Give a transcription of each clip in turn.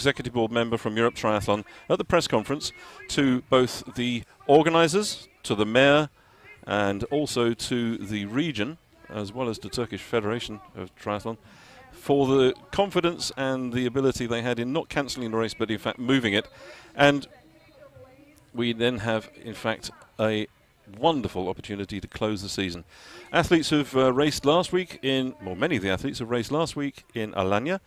executive board member from Europe Triathlon, at the press conference to both the organisers, to the mayor, and also to the region, as well as the Turkish Federation of Triathlon, for the confidence and the ability they had in not cancelling the race, but in fact moving it. And we then have, in fact, a wonderful opportunity to close the season. Athletes have raced last week many of the athletes have raced last week in Alanya.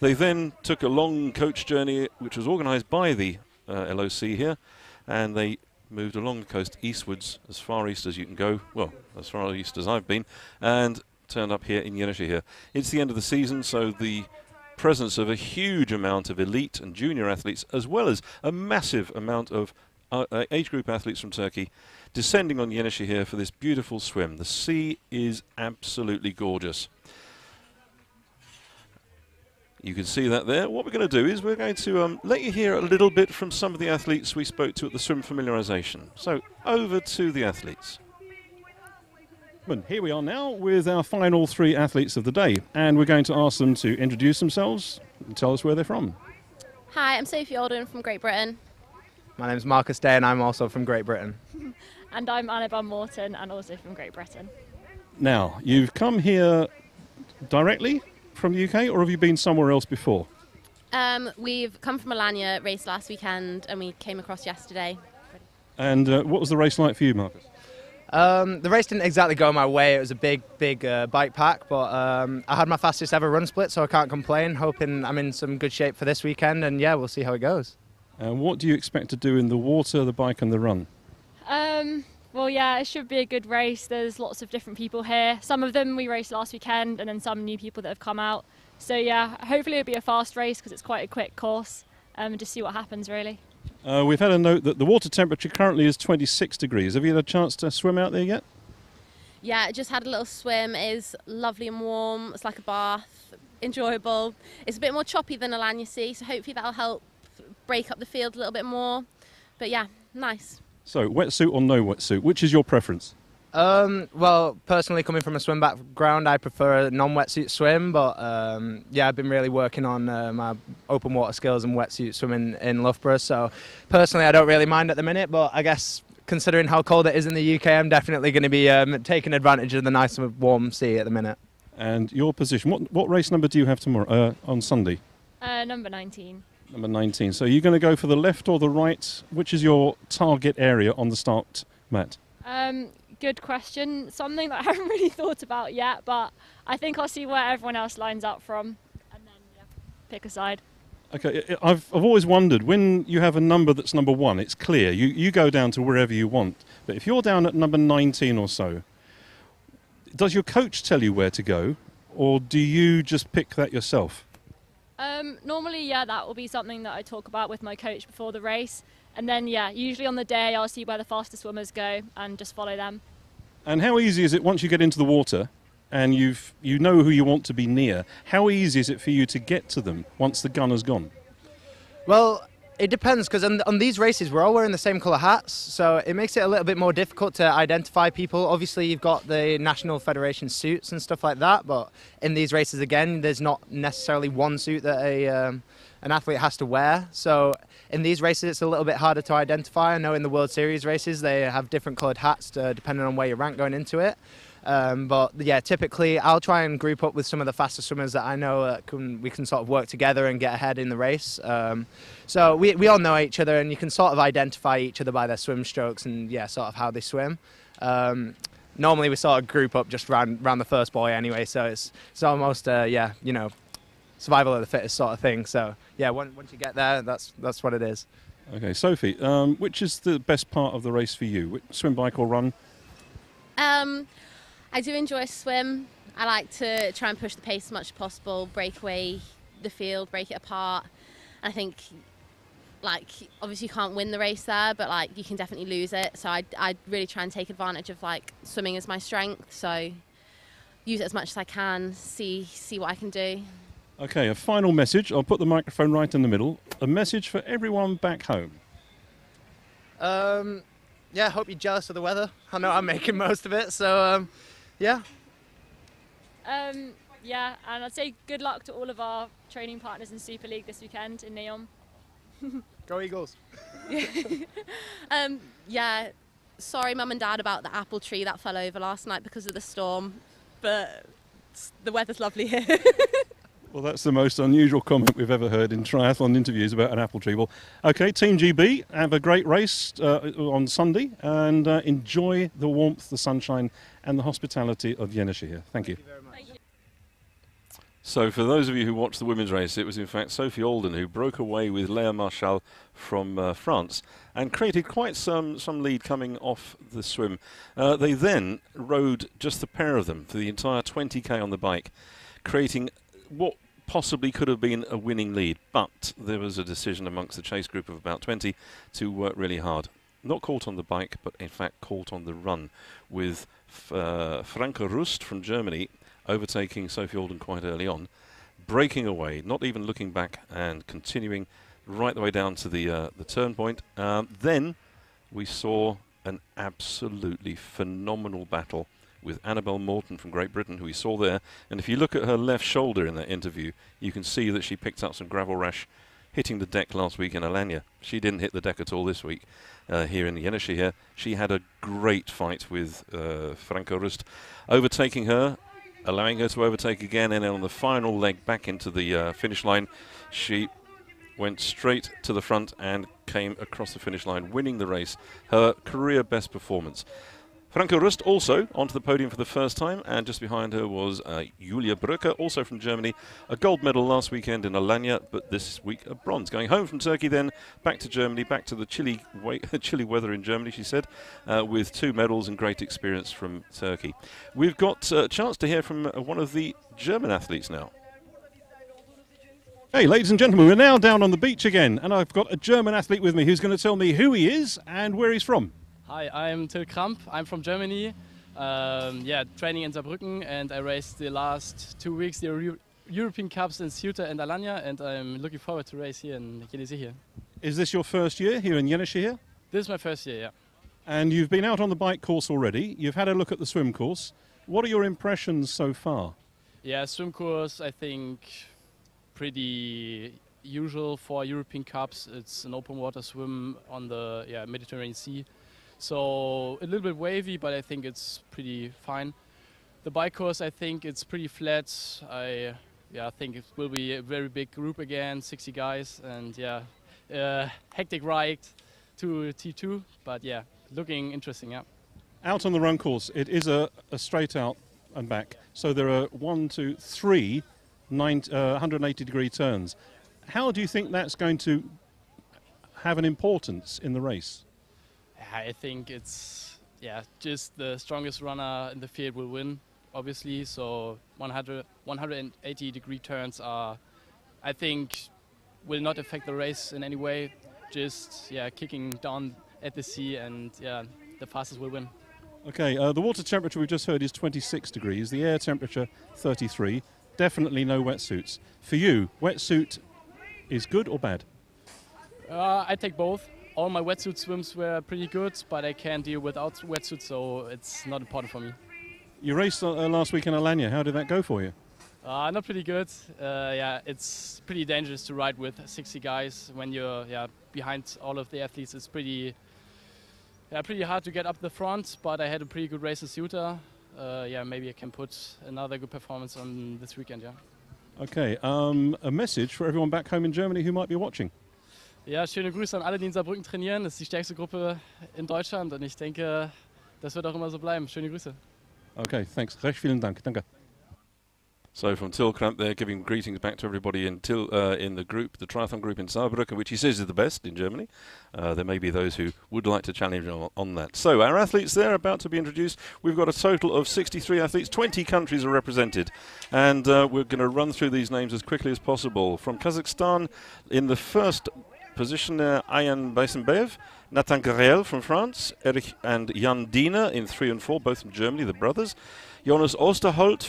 They then took a long coach journey, which was organised by the LOC here, and they moved along the coast eastwards, as far east as you can go, well, as far east as I've been, and turned up here in YENİŞEHİR. It's the end of the season, so the presence of a huge amount of elite and junior athletes, as well as a massive amount of age group athletes from Turkey, descending on YENİŞEHİR for this beautiful swim. The sea is absolutely gorgeous. You can see that there. What we're going to do is we're going to let you hear a little bit from some of the athletes we spoke to at the swim familiarisation. So over to the athletes. Well, here we are now with our final 3 athletes of the day, and we're going to ask them to introduce themselves and tell us where they're from. Hi, I'm Sophie Alden from Great Britain. My name's Marcus Day and I'm also from Great Britain. And I'm Annabelle Morton and also from Great Britain. Now, you've come here directly from the UK, or have you been somewhere else before? We've come from Alanya, raced last weekend, and we came across yesterday. And what was the race like for you, Marcus? The race didn't exactly go my way. It was a big bike pack, but I had my fastest ever run split, so I can't complain. Hoping I'm in some good shape for this weekend, and yeah, we'll see how it goes. And what do you expect to do in the water, the bike and the run? Well, yeah, it should be a good race. There's lots of different people here. Some of them we raced last weekend, and then some new people that have come out. So yeah, hopefully it'll be a fast race because it's quite a quick course, and just see what happens really. We've had a note that the water temperature currently is 26 degrees. Have you had a chance to swim out there yet? Yeah, just had a little swim. It is lovely and warm. It's like a bath, enjoyable. It's a bit more choppy than Alanya Sea, so hopefully that'll help break up the field a little bit more. But yeah, nice. So, wetsuit or no wetsuit, which is your preference? Well, personally, coming from a swim background, I prefer a non-wetsuit swim, but yeah, I've been really working on my open water skills and wetsuit swimming in Loughborough, so personally I don't really mind at the minute, but I guess considering how cold it is in the UK, I'm definitely going to be taking advantage of the nice and warm sea at the minute. And your position, what race number do you have tomorrow, on Sunday? Number 19. Number 19. So you're going to go for the left or the right? Which is your target area on the start mat? Good question. Something that I haven't really thought about yet, but I think I'll see where everyone else lines up from and then pick a side. Okay, I've always wondered, when you have a number that's number 1, it's clear. You go down to wherever you want. But if you're down at number 19 or so, does your coach tell you where to go, or do you just pick that yourself? Normally, yeah, that will be something that I talk about with my coach before the race. And then, yeah, usually on the day I'll see where the fastest swimmers go and just follow them. And how easy is it once you get into the water and you know who you want to be near, how easy is it for you to get to them once the gun has gone? Well, it depends, because on these races we're all wearing the same colour hats, so it makes it a little bit more difficult to identify people. Obviously you've got the National Federation suits and stuff like that, but in these races again there's not necessarily one suit that an athlete has to wear. So in these races it's a little bit harder to identify. I know in the World Series races they have different coloured hats depending on where you rank going into it. But yeah, typically I'll try and group up with some of the faster swimmers that I know we can sort of work together and get ahead in the race. So we all know each other, and you can sort of identify each other by their swim strokes and yeah, sort of how they swim. Normally we sort of group up just round the first buoy anyway, so it's almost yeah, you know, survival of the fittest sort of thing. So yeah, once you get there, that's what it is. Okay, Sophie, which is the best part of the race for you? Swim, bike or run? I do enjoy swim. I like to try and push the pace as much as possible, break away the field, break it apart. I think, like, obviously you can't win the race there, but like you can definitely lose it. So I really try and take advantage of like swimming as my strength. So use it as much as I can, see what I can do. Okay, a final message. I'll put the microphone right in the middle. A message for everyone back home. Yeah, I hope you're jealous of the weather. I know I'm making most of it, so yeah. Yeah, and I'd say good luck to all of our training partners in Super League this weekend in Neom. Go Eagles. Yeah, sorry Mum and Dad about the apple tree that fell over last night because of the storm, but the weather's lovely here. Well, that's the most unusual comment we've ever heard in triathlon interviews about an apple tree. Well, okay, Team GB, have a great race on Sunday and enjoy the warmth, the sunshine and the hospitality of YENİŞEHİR. Thank you. Thank you very much. So for those of you who watched the women's race, it was in fact Sophie Alden who broke away with Léa Marchal from France and created quite some lead coming off the swim. They then rode just the pair of them for the entire 20k on the bike, creating what possibly could have been a winning lead, but there was a decision amongst the chase group of about 20 to work really hard. Not caught on the bike, but in fact caught on the run, with Franke Rust from Germany overtaking Sophie Alden quite early on, breaking away, not even looking back, and continuing right the way down to the turn point. Then we saw an absolutely phenomenal battle with Annabelle Morton from Great Britain, who we saw there. And if you look at her left shoulder in that interview, you can see that she picked up some gravel rash hitting the deck last week in Alanya. She didn't hit the deck at all this week here in YENİŞEHİR. She had a great fight with Franke Rust, overtaking her, allowing her to overtake again, and then on the final leg back into the finish line, she went straight to the front and came across the finish line, winning the race. Her career best performance. Franke Rust also onto the podium for the first time, and just behind her was Julia Brücke, also from Germany. A gold medal last weekend in Alanya, but this week a bronze. Going home from Turkey then, back to Germany, back to the chilly weather in Germany, she said, with 2 medals and great experience from Turkey. We've got a chance to hear from one of the German athletes now. Hey, ladies and gentlemen, we're now down on the beach again, and I've got a German athlete with me who's going to tell me who he is and where he's from. Hi, I'm Till Kramp. I'm from Germany. Training in Saarbrücken, and I raced the last 2 weeks the European Cups in Ceuta and Alanya, and I'm looking forward to race here in YENİŞEHİR. Is this your first year here in YENİŞEHİR? This is my first year, yeah. And you've been out on the bike course already. You've had a look at the swim course. What are your impressions so far? Yeah, swim course, I think pretty usual for European Cups. It's an open water swim on the Mediterranean Sea. So a little bit wavy, but I think it's pretty fine. The bike course, I think it's pretty flat. I think it will be a very big group again, 60 guys, and hectic ride to T2, but yeah, looking interesting, yeah. Out on the run course, it is a straight out and back. So there are 1, 2, 3 180-degree turns. How do you think that's going to have an importance in the race? I think it's just the strongest runner in the field will win, obviously. So 180-degree turns are, I think, will not affect the race in any way. Just kicking down at the sea, and the fastest will win. Okay, the water temperature we just heard is 26 degrees. The air temperature 33. Definitely no wetsuits. For you, wetsuit is good or bad? I take both. All my wetsuit swims were pretty good, but I can deal without wetsuit, so it's not important for me. You raced last week in Alanya. How did that go for you? Not pretty good. It's pretty dangerous to ride with 60 guys when you're behind all of the athletes. It's pretty hard to get up the front, but I had a pretty good race in Ceuta. Maybe I can put another good performance on this weekend. Okay, a message for everyone back home in Germany who might be watching. Ja, schöne Grüße an alle, die in Saarbrücken trainieren. Das ist die stärkste Gruppe in Deutschland, und ich denke, das wird auch immer so bleiben. Schöne Grüße. Okay, thanks. Recht vielen Dank. Danke. So from Till Kramp there, giving greetings back to everybody in the group, the triathlon group in Saarbrücken, which he says is the best in Germany. There may be those who would like to challenge on that. So our athletes there are about to be introduced. We've got a total of 63 athletes, 20 countries are represented. And we're going to run through these names as quickly as possible. From Kazakhstan, in the first position, Ayan Baysenbev, Nathan Garel from France, Erich and Jan Diener in 3 and 4, both from Germany, the brothers. Jonas Osterholt,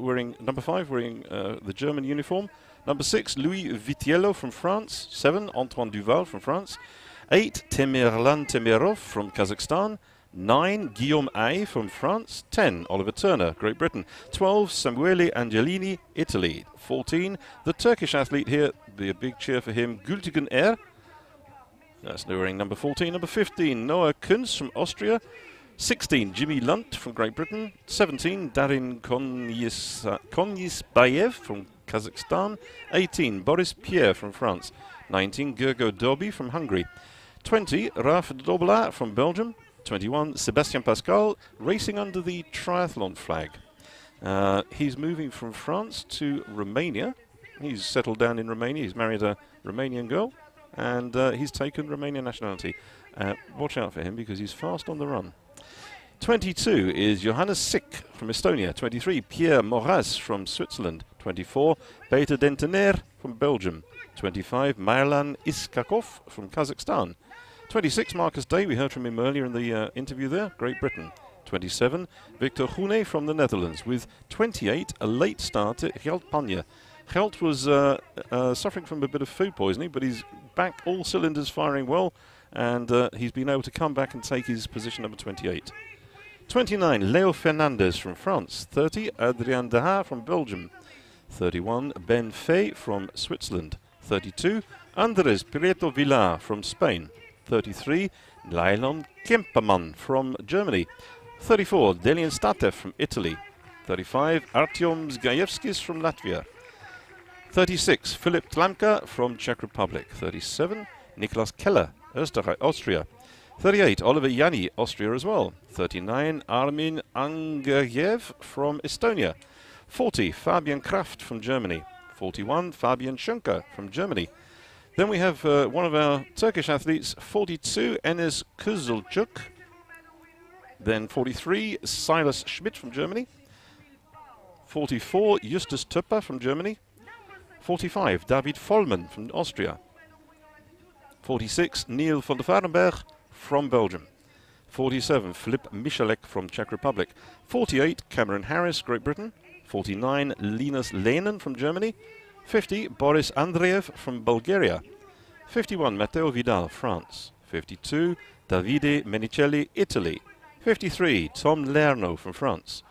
wearing number 5, wearing the German uniform. Number 6, Louis Vitiello from France. 7, Antoine Duval from France. 8, Temirlan Temirov from Kazakhstan. 9, Guillaume A from France. 10, Oliver Turner, Great Britain. 12, Samuele Angelini, Italy. 14, the Turkish athlete here, be a big cheer for him, Gültigen Er. That's wearing number 14. Number 15, Noah Kunz from Austria. 16, Jimmy Lunt from Great Britain. 17, Darin Konyisbayev from Kazakhstan. 18, Boris Pierre from France. 19, Gergo Dobi from Hungary. 20, Raf Dobla from Belgium. 21, Sebastian Pascal, racing under the triathlon flag. He's moving from France to Romania. He's settled down in Romania. He's married a Romanian girl, and he's taken Romanian nationality. Watch out for him because he's fast on the run. 22 is Johannes Sick from Estonia. 23, Pierre Moraz from Switzerland. 24, Peter Dentener from Belgium. 25, Marlan Iskakov from Kazakhstan. 26, Marcus Day, we heard from him earlier in the interview there, Great Britain. 27, Victor Groene from the Netherlands. With 28, a late starter, Gelt Panja. Gelt was suffering from a bit of food poisoning, but he's back, all cylinders firing well, and he's been able to come back and take his position number 28. 29, Leo Fernandez from France. 30, Adrien Deha from Belgium. 31, Ben Fay from Switzerland. 32, Andres Prieto Villar from Spain. 33, Lailon Kemperman from Germany. 34, Delian Statev from Italy. 35, Artyom Zgayevskis from Latvia. 36, Philip Tlamka from Czech Republic. 37, Niklas Keller, Austria. 38, Oliver Jani, Austria as well. 39, Armin Angerjev from Estonia. 40, Fabian Kraft from Germany. 41, Fabian Schunker from Germany. Then we have one of our Turkish athletes, 42, Enes Kızılcık. Then 43, Silas Schmidt from Germany. 44, Justus Töpper from Germany. 45, David Vollmann from Austria. 46, Neil van der Varenberg from Belgium. 47, Filip Michalek from Czech Republic. 48, Cameron Harris, Great Britain. 49, Linus Lehnen from Germany. 50, Boris Andreev from Bulgaria. 51, Matteo Vidal, France. 52, Davide Menicelli, Italy. 53, Tom Lerno from France.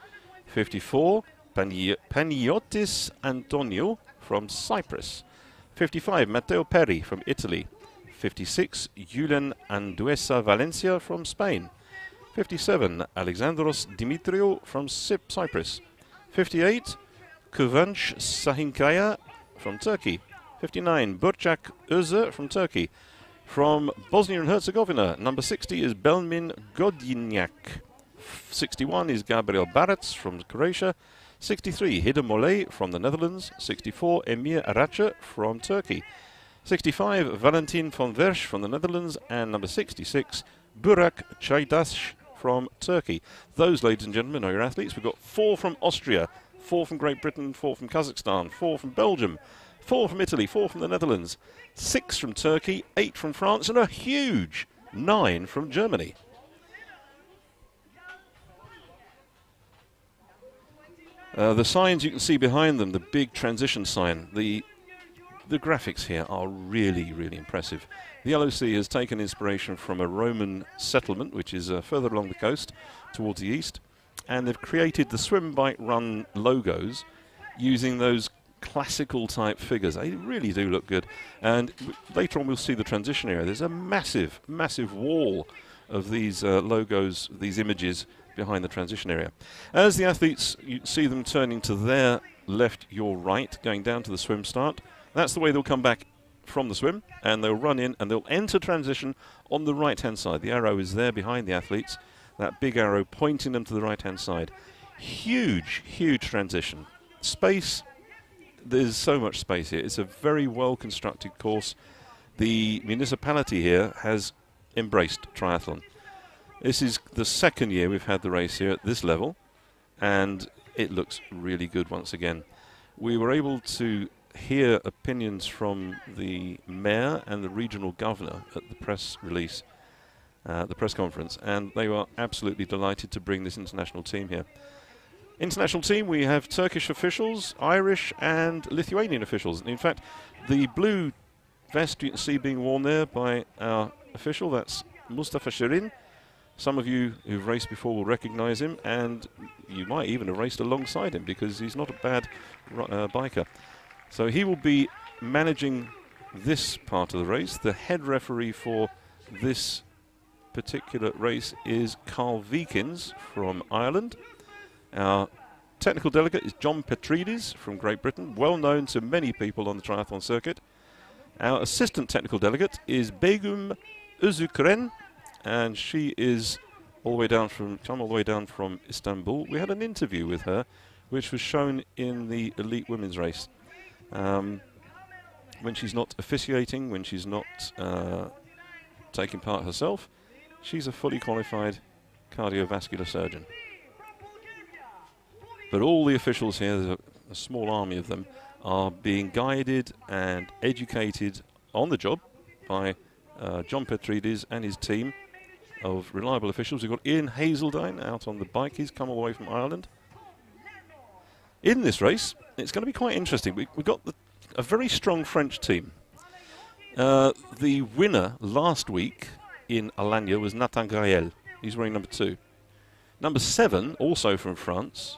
54, Paniotis Antonio from Cyprus. 55, Matteo Peri from Italy. 56, Julian Anduesa Valencia from Spain. 57, Alexandros Dimitriou from Cyprus. 58, Kıvanç Sahinkaya from Turkey. 59, Burçak Özer from Turkey. From Bosnia and Herzegovina, number 60 is Belmin Godinjak. 61 is Gabriel Barats from Croatia. 63, Hidem Molay from the Netherlands. 64, Emir Aracha from Turkey. 65, Valentin von Versch from the Netherlands. And number 66, Burak Çaydaş from Turkey. Those, ladies and gentlemen, are your athletes. We've got 4 from Austria, 4 from Great Britain, 4 from Kazakhstan, 4 from Belgium, 4 from Italy, 4 from the Netherlands, 6 from Turkey, 8 from France, and a huge 9 from Germany. The signs you can see behind them, the big transition sign, the graphics here are really, really impressive. The LOC has taken inspiration from a Roman settlement, which is further along the coast towards the east, and they've created the swim, bike, run logos using those classical type figures. They really do look good. And later on we'll see the transition area. There's a massive, massive wall of these logos, these images behind the transition area. As the athletes, you see them turning to their left, your right, going down to the swim start. That's the way they'll come back from the swim, and they'll run in and they'll enter transition on the right-hand side. The arrow is there behind the athletes, that big arrow pointing them to the right-hand side. Huge, huge transition. Space, there's so much space here. It's a very well-constructed course. The municipality here has embraced triathlon. This is the second year we've had the race here at this level, and it looks really good once again. We were able to hear opinions from the mayor and the regional governor at the press release, the press conference, and they were absolutely delighted to bring this international team here. International team, we have Turkish officials, Irish and Lithuanian officials. And in fact, the blue vest you can see being worn there by our official, that's Mustafa Shirin, Some of you who've raced before will recognise him, and you might even have raced alongside him because he's not a bad biker. So he will be managing this part of the race. The head referee for this particular race is Carl Vikins from Ireland. Our technical delegate is John Petridis from Great Britain, well known to many people on the triathlon circuit. Our assistant technical delegate is Begum Özükren, and she is all the way down from Istanbul. We had an interview with her, which was shown in the elite women's race. When she's not officiating, when she's not taking part herself, she's a fully qualified cardiovascular surgeon. But all the officials here, there's a small army of them, are being guided and educated on the job by John Petridis and his team of reliable officials. We've got Ian Hazeldine out on the bike. He's come all the way from Ireland. In this race, it's going to be quite interesting. We've got a very strong French team. The winner last week in Alanya was Nathan Gaël. He's wearing number 2. Number 7, also from France,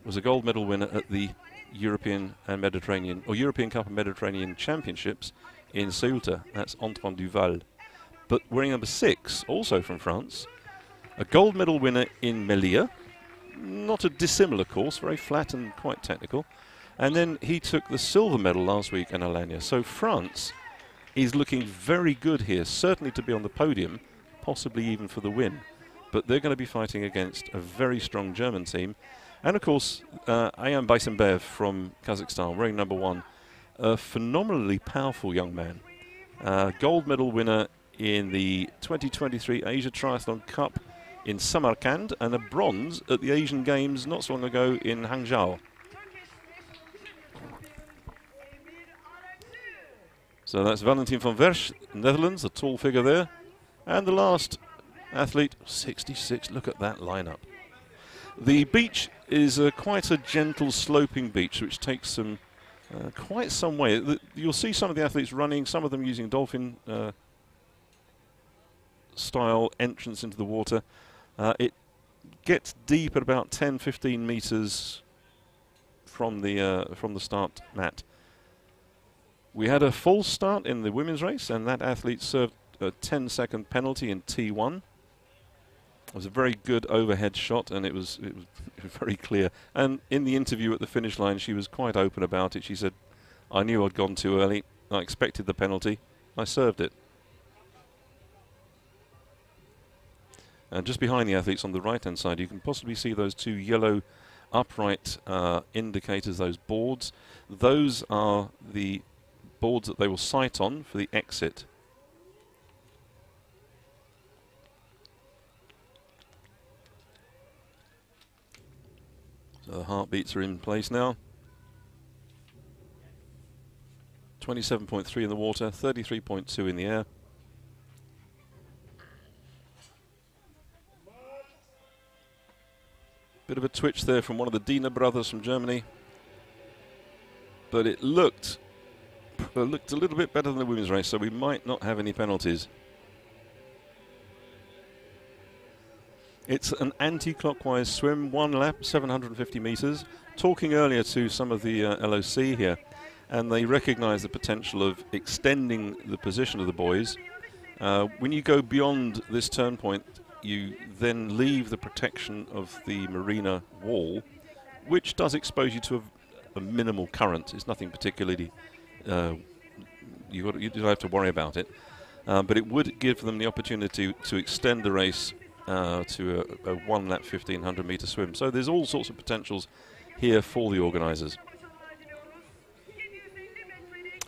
was a gold medal winner at the European and Mediterranean, or European Cup and Mediterranean Championships in Ceuta. That's Antoine Duval. But wearing number 6, also from France, a gold medal winner in Melilla. Not a dissimilar course, very flat and quite technical. And then he took the silver medal last week in Alanya. So France is looking very good here, certainly to be on the podium, possibly even for the win. But they're going to be fighting against a very strong German team. And of course, Ayhan Baysenbev from Kazakhstan, wearing number 1, a phenomenally powerful young man. Gold medal winner in the 2023 Asia Triathlon Cup in Samarkand, and a bronze at the Asian Games not so long ago in Hangzhou. So that's Valentin van Wersch, Netherlands, a tall figure there. And the last athlete, 66, look at that lineup. The beach is quite a gentle sloping beach, which takes some quite some way. You'll see some of the athletes running, some of them using dolphin style entrance into the water. It gets deep at about 10-15 meters from the start mat. We had a false start in the women's race, and that athlete served a 10-second penalty in T1. It was a very good overhead shot, and it was very clear. And in the interview at the finish line, she was quite open about it. She said, "I knew I'd gone too early. I expected the penalty. I served it." And just behind the athletes on the right-hand side, you can possibly see those 2 yellow upright indicators, those boards. Those are the boards that they will sight on for the exit. So the heartbeats are in place now. 27.3 in the water, 33.2 in the air. Bit of a twitch there from one of the Diener brothers from Germany. But it looked a little bit better than the women's race, so we might not have any penalties. It's an anti-clockwise swim, 1 lap, 750 meters. Talking earlier to some of the LOC here, and they recognize the potential of extending the position of the boys. When you go beyond this turn point, you then leave the protection of the marina wall, which does expose you to a minimal current. It's nothing particularly, you don't have to worry about it. But it would give them the opportunity to extend the race to a 1 lap 1500 meter swim. So there's all sorts of potentials here for the organisers.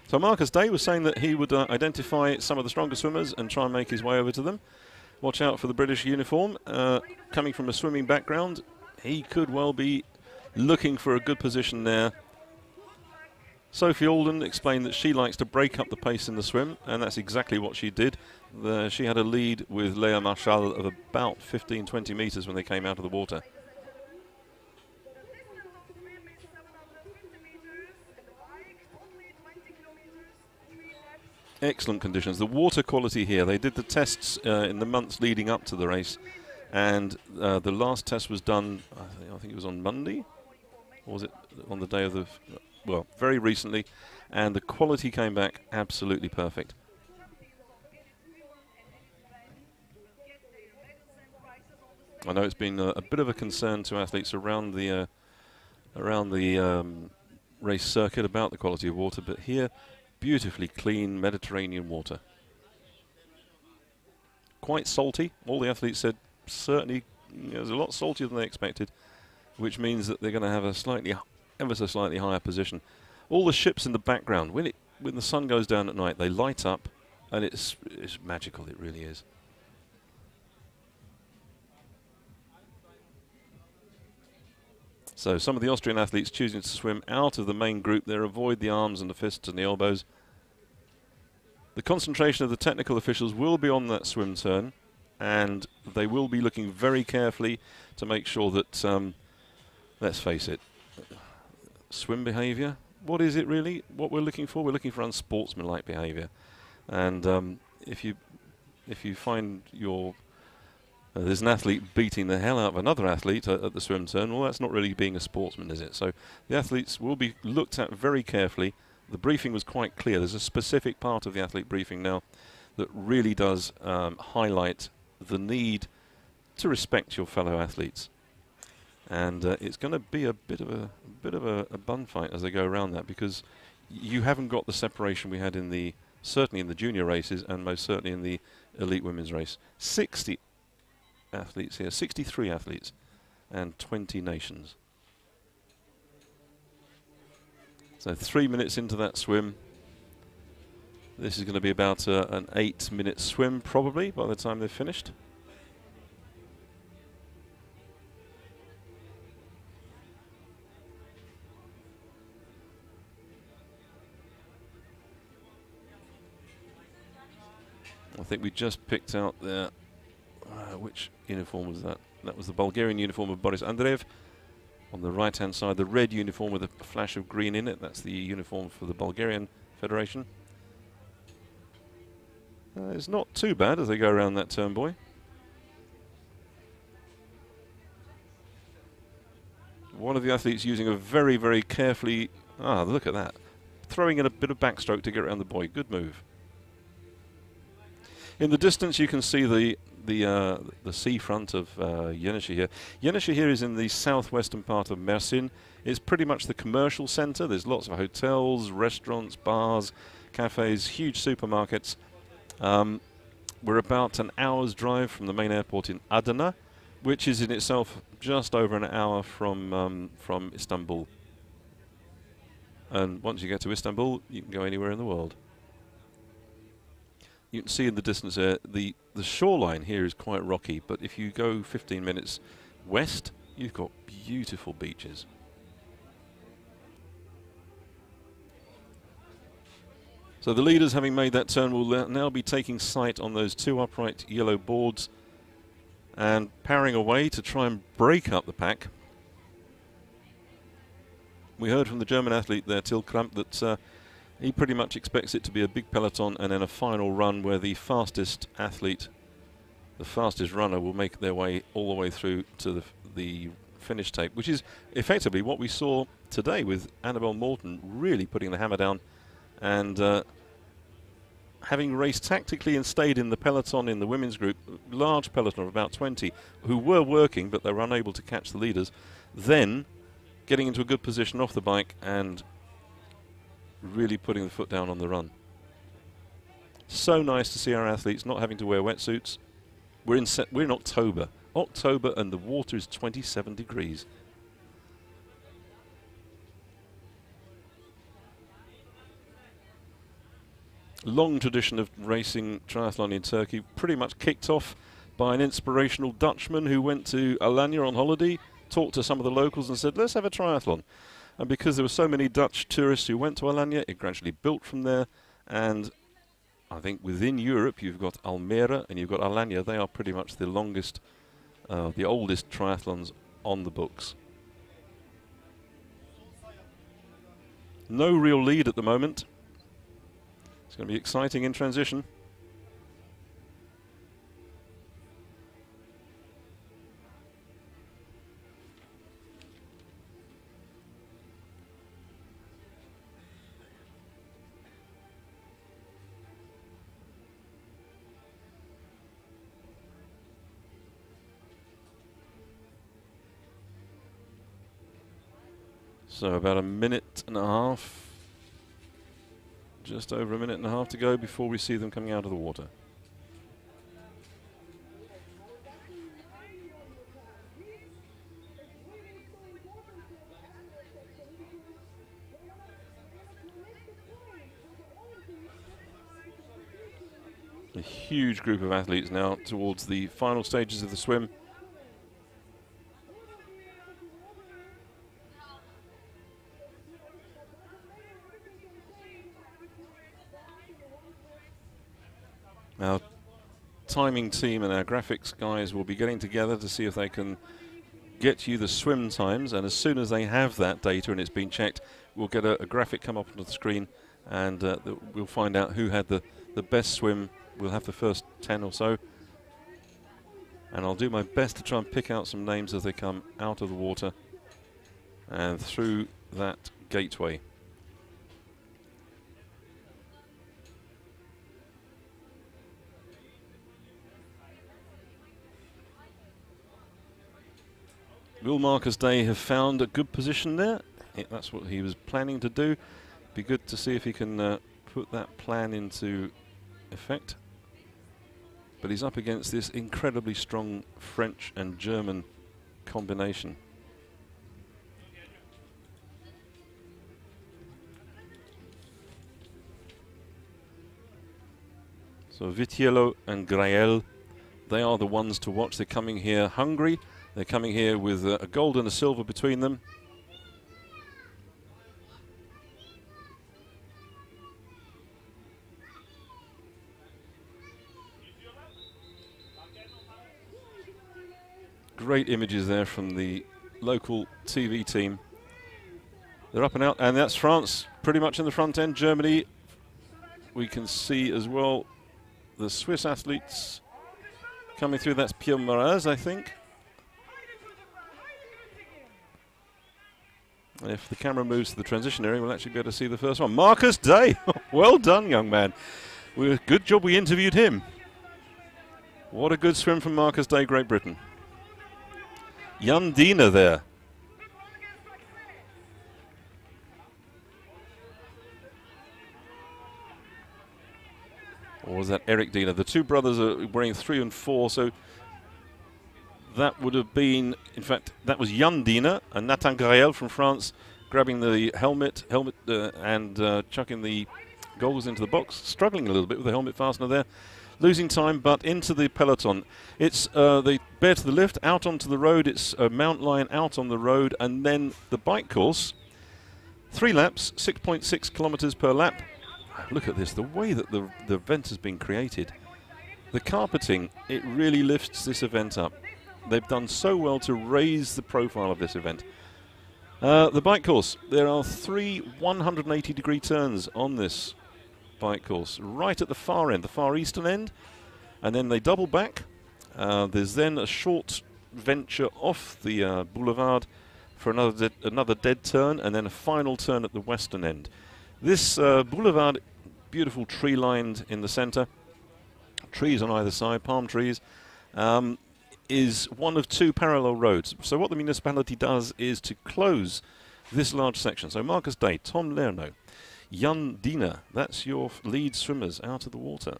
So Marcus Day was saying that he would identify some of the stronger swimmers and try and make his way over to them. Watch out for the British uniform. Coming from a swimming background, he could well be looking for a good position there. Sophie Alden explained that she likes to break up the pace in the swim, and that's exactly what she did. She had a lead with Léa Marchal of about 15-20 meters when they came out of the water. Excellent conditions. The water quality here, they did the tests in the months leading up to the race, and the last test was done, I think it was on Monday, or was it on the day of the, well, very recently, and the quality came back absolutely perfect. I know it's been a bit of a concern to athletes around the race circuit about the quality of water, but here, beautifully clean Mediterranean water. Quite salty. All the athletes said certainly it was a lot saltier than they expected, which means that they're going to have a slightly, ever so slightly higher position. All the ships in the background, when the sun goes down at night, they light up, and it's magical. It really is. So some of the Austrian athletes choosing to swim out of the main group there, avoid the arms and the fists and the elbows. The concentration of the technical officials will be on that swim turn, and they will be looking very carefully to make sure that, let's face it, swim behaviour, what is it really? What we're looking for? We're looking for unsportsmanlike behaviour. And if you find there's an athlete beating the hell out of another athlete at the swim turn, well, that's not really being a sportsman, is it? So the athletes will be looked at very carefully. The briefing was quite clear. There's a specific part of the athlete briefing now that really does highlight the need to respect your fellow athletes. And it's going to be a bit of a bun fight as they go around that, because you haven't got the separation we had certainly in the junior races, and most certainly in the elite women's race. 60 athletes here, 63 athletes, and 20 nations. So 3 minutes into that swim. This is going to be about an 8-minute swim probably by the time they've finished. I think we just picked out there, which uniform was that? That was the Bulgarian uniform of Boris Andreev. On the right-hand side, the red uniform with a flash of green in it. That's the uniform for the Bulgarian Federation. It's not too bad as they go around that turn buoy. One of the athletes using a very, very carefully... look at that. Throwing in a bit of backstroke to get around the buoy. Good move. In the distance, you can see the seafront of YENİŞEHİR. YENİŞEHİR is in the southwestern part of Mersin. It's pretty much the commercial centre. There's lots of hotels, restaurants, bars, cafes, huge supermarkets. We're about an hour's drive from the main airport in Adana, which is in itself just over an hour from Istanbul. And once you get to Istanbul, you can go anywhere in the world. You can see in the distance there, the shoreline here is quite rocky, but if you go 15 minutes west, you've got beautiful beaches. So the leaders, having made that turn, will now be taking sight on those two upright yellow boards and powering away to try and break up the pack. We heard from the German athlete there, Till Kramp, that he pretty much expects it to be a big peloton and then a final run where the fastest athlete, the fastest runner, will make their way all the way through to the finish tape, which is effectively what we saw today with Annabelle Morton really putting the hammer down and having raced tactically and stayed in the peloton in the women's group, large peloton of about 20, who were working but they were unable to catch the leaders, then getting into a good position off the bike and really putting the foot down on the run. So nice to see our athletes not having to wear wetsuits. We're in October, and the water is 27 degrees. Long tradition of racing triathlon in Turkey, pretty much kicked off by an inspirational Dutchman who went to Alanya on holiday, talked to some of the locals and said, let's have a triathlon. And because there were so many Dutch tourists who went to Alanya, it gradually built from there. And I think within Europe, you've got Almere and you've got Alanya. They are pretty much the longest, the oldest triathlons on the books. No real lead at the moment. It's going to be exciting in transition. So about a minute and a half, just over a minute and a half to go before we see them coming out of the water. A huge group of athletes now towards the final stages of the swim. Our timing team and our graphics guys will be getting together to see if they can get you the swim times, and as soon as they have that data and it's been checked, we'll get a graphic come up onto the screen, and we'll find out who had the best swim. We'll have the first 10 or so, and I'll do my best to try and pick out some names as they come out of the water and through that gateway. Will Marcus Day have found a good position there? That's what he was planning to do. Be good to see if he can put that plan into effect. But he's up against this incredibly strong French and German combination. So Vitiello and Grael, they are the ones to watch. They're coming here hungry. They're coming here with a gold and a silver between them. Great images there from the local TV team. They're up and out, and that's France pretty much in the front end. Germany, we can see as well the Swiss athletes coming through. That's Pierre Moraz, I think. If the camera moves to the transition area, we'll actually be able to see the first one. Marcus Day! Well done, young man. Good job we interviewed him. What a good swim from Marcus Day, Great Britain. Jan Diener there. Or was that Eric Diener? The two brothers are wearing 3 and 4, so that would have been, in fact, that was Jan Diener and Nathan Grael from France grabbing the helmet and chucking the goggles into the box, struggling a little bit with the helmet fastener there, losing time, but into the peloton. It's the bear to the lift, out onto the road, it's a mountain lion out on the road, and then the bike course, 3 laps, 6.6 kilometers per lap. Look at this, the way that the event has been created. The carpeting, it really lifts this event up. They've done so well to raise the profile of this event. The bike course, there are 3 180-degree turns on this bike course, right at the far end, the far eastern end, and then they double back. There's then a short venture off the boulevard for another dead turn, and then a final turn at the western end. This boulevard, beautiful tree-lined in the centre, trees on either side, palm trees, is one of 2 parallel roads. So what the municipality does is to close this large section. So Marcus Day, Tom Lerno, Jan Diener, that's your lead swimmers out of the water.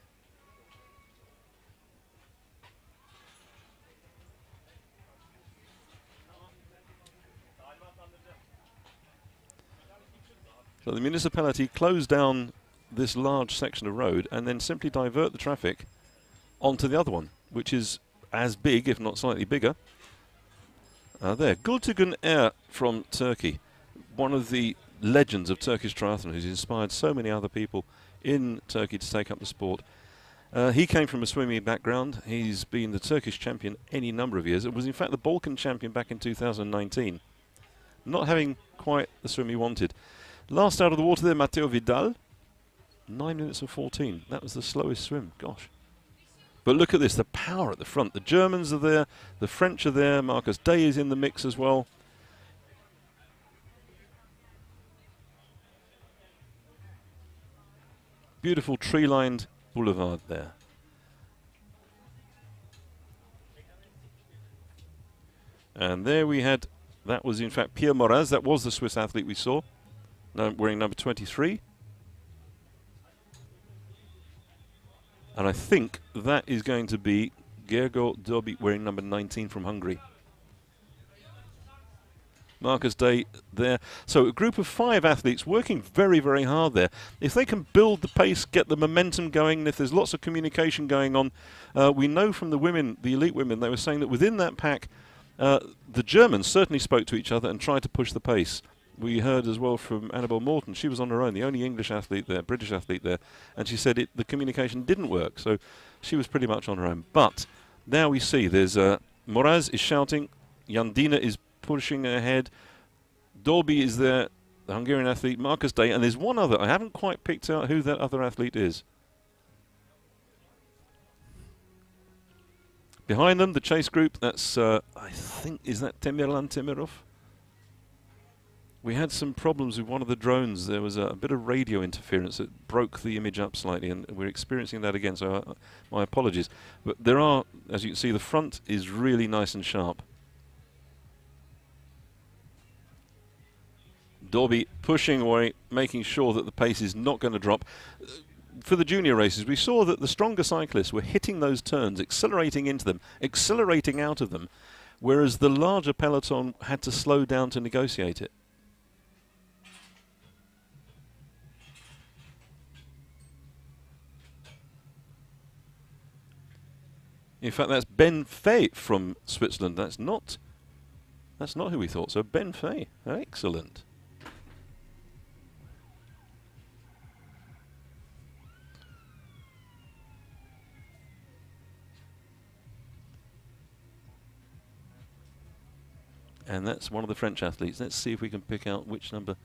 So the municipality closed down this large section of road and then simply divert the traffic onto the other one, which is as big, if not slightly bigger. There, Gültekin Er from Turkey, one of the legends of Turkish triathlon, who's inspired so many other people in Turkey to take up the sport. He came from a swimming background. He's been the Turkish champion any number of years. It was in fact the Balkan champion back in 2019. Not having quite the swim he wanted. Last out of the water there, Matteo Vidal. 9 minutes and 14. That was the slowest swim. Gosh. But look at this, the power at the front. The Germans are there, the French are there, Marcus Day is in the mix as well. Beautiful tree-lined boulevard there. And there we had, that was in fact Pierre Moraz, that was the Swiss athlete we saw, wearing number 23. And I think that is going to be Gergo Dobi wearing number 19 from Hungary. Marcus Day there. So a group of 5 athletes working very, very hard there. If they can build the pace, get the momentum going, and if there's lots of communication going on, we know from the women, the elite women, they were saying that within that pack, the Germans certainly spoke to each other and tried to push the pace. We heard as well from Annabelle Morton. She was on her own, the only English athlete there, British athlete there, and she said the communication didn't work, so she was pretty much on her own. But now we see there's Moraz is shouting, Jandina is pushing ahead, Dolby is there, the Hungarian athlete, Marcus Day, and there's one other. I haven't quite picked out who that other athlete is. Behind them, the chase group, that's, I think, is that Temirlan Temirov? We had some problems with one of the drones. There was a bit of radio interference that broke the image up slightly, and we're experiencing that again, so my apologies. But there are, as you can see, the front is really nice and sharp. Dorby pushing away, making sure that the pace is not going to drop. For the junior races, we saw that the stronger cyclists were hitting those turns, accelerating into them, accelerating out of them, whereas the larger peloton had to slow down to negotiate it. In fact, that's Ben Fay from Switzerland. That's not who we thought. So Ben Fay, excellent. And that's one of the French athletes. Let's see if we can pick out which number.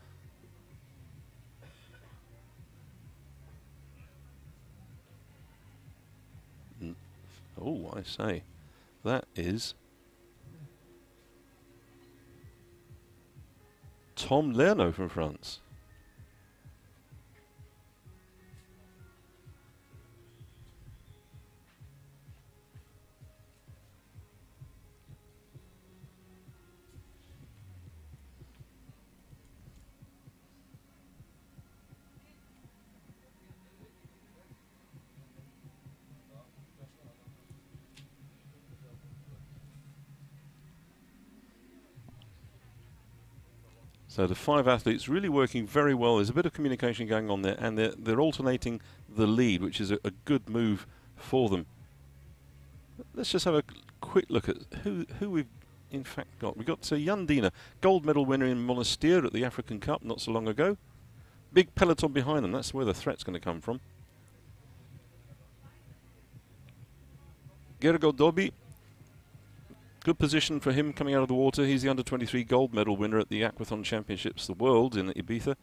Oh, I say, that is Tom Lernoux from France. So the 5 athletes really working very well. There's a bit of communication going on there, and they're alternating the lead, which is a good move for them. Let's just have a quick look at who we've in fact got. We've got Jandina, gold medal winner in Monastir at the African Cup not so long ago. Big peloton behind them. That's where the threat's going to come from. Gergo Dobi. Good position for him coming out of the water. He's the under-23 gold medal winner at the Aquathon Championships of the World in Ibiza,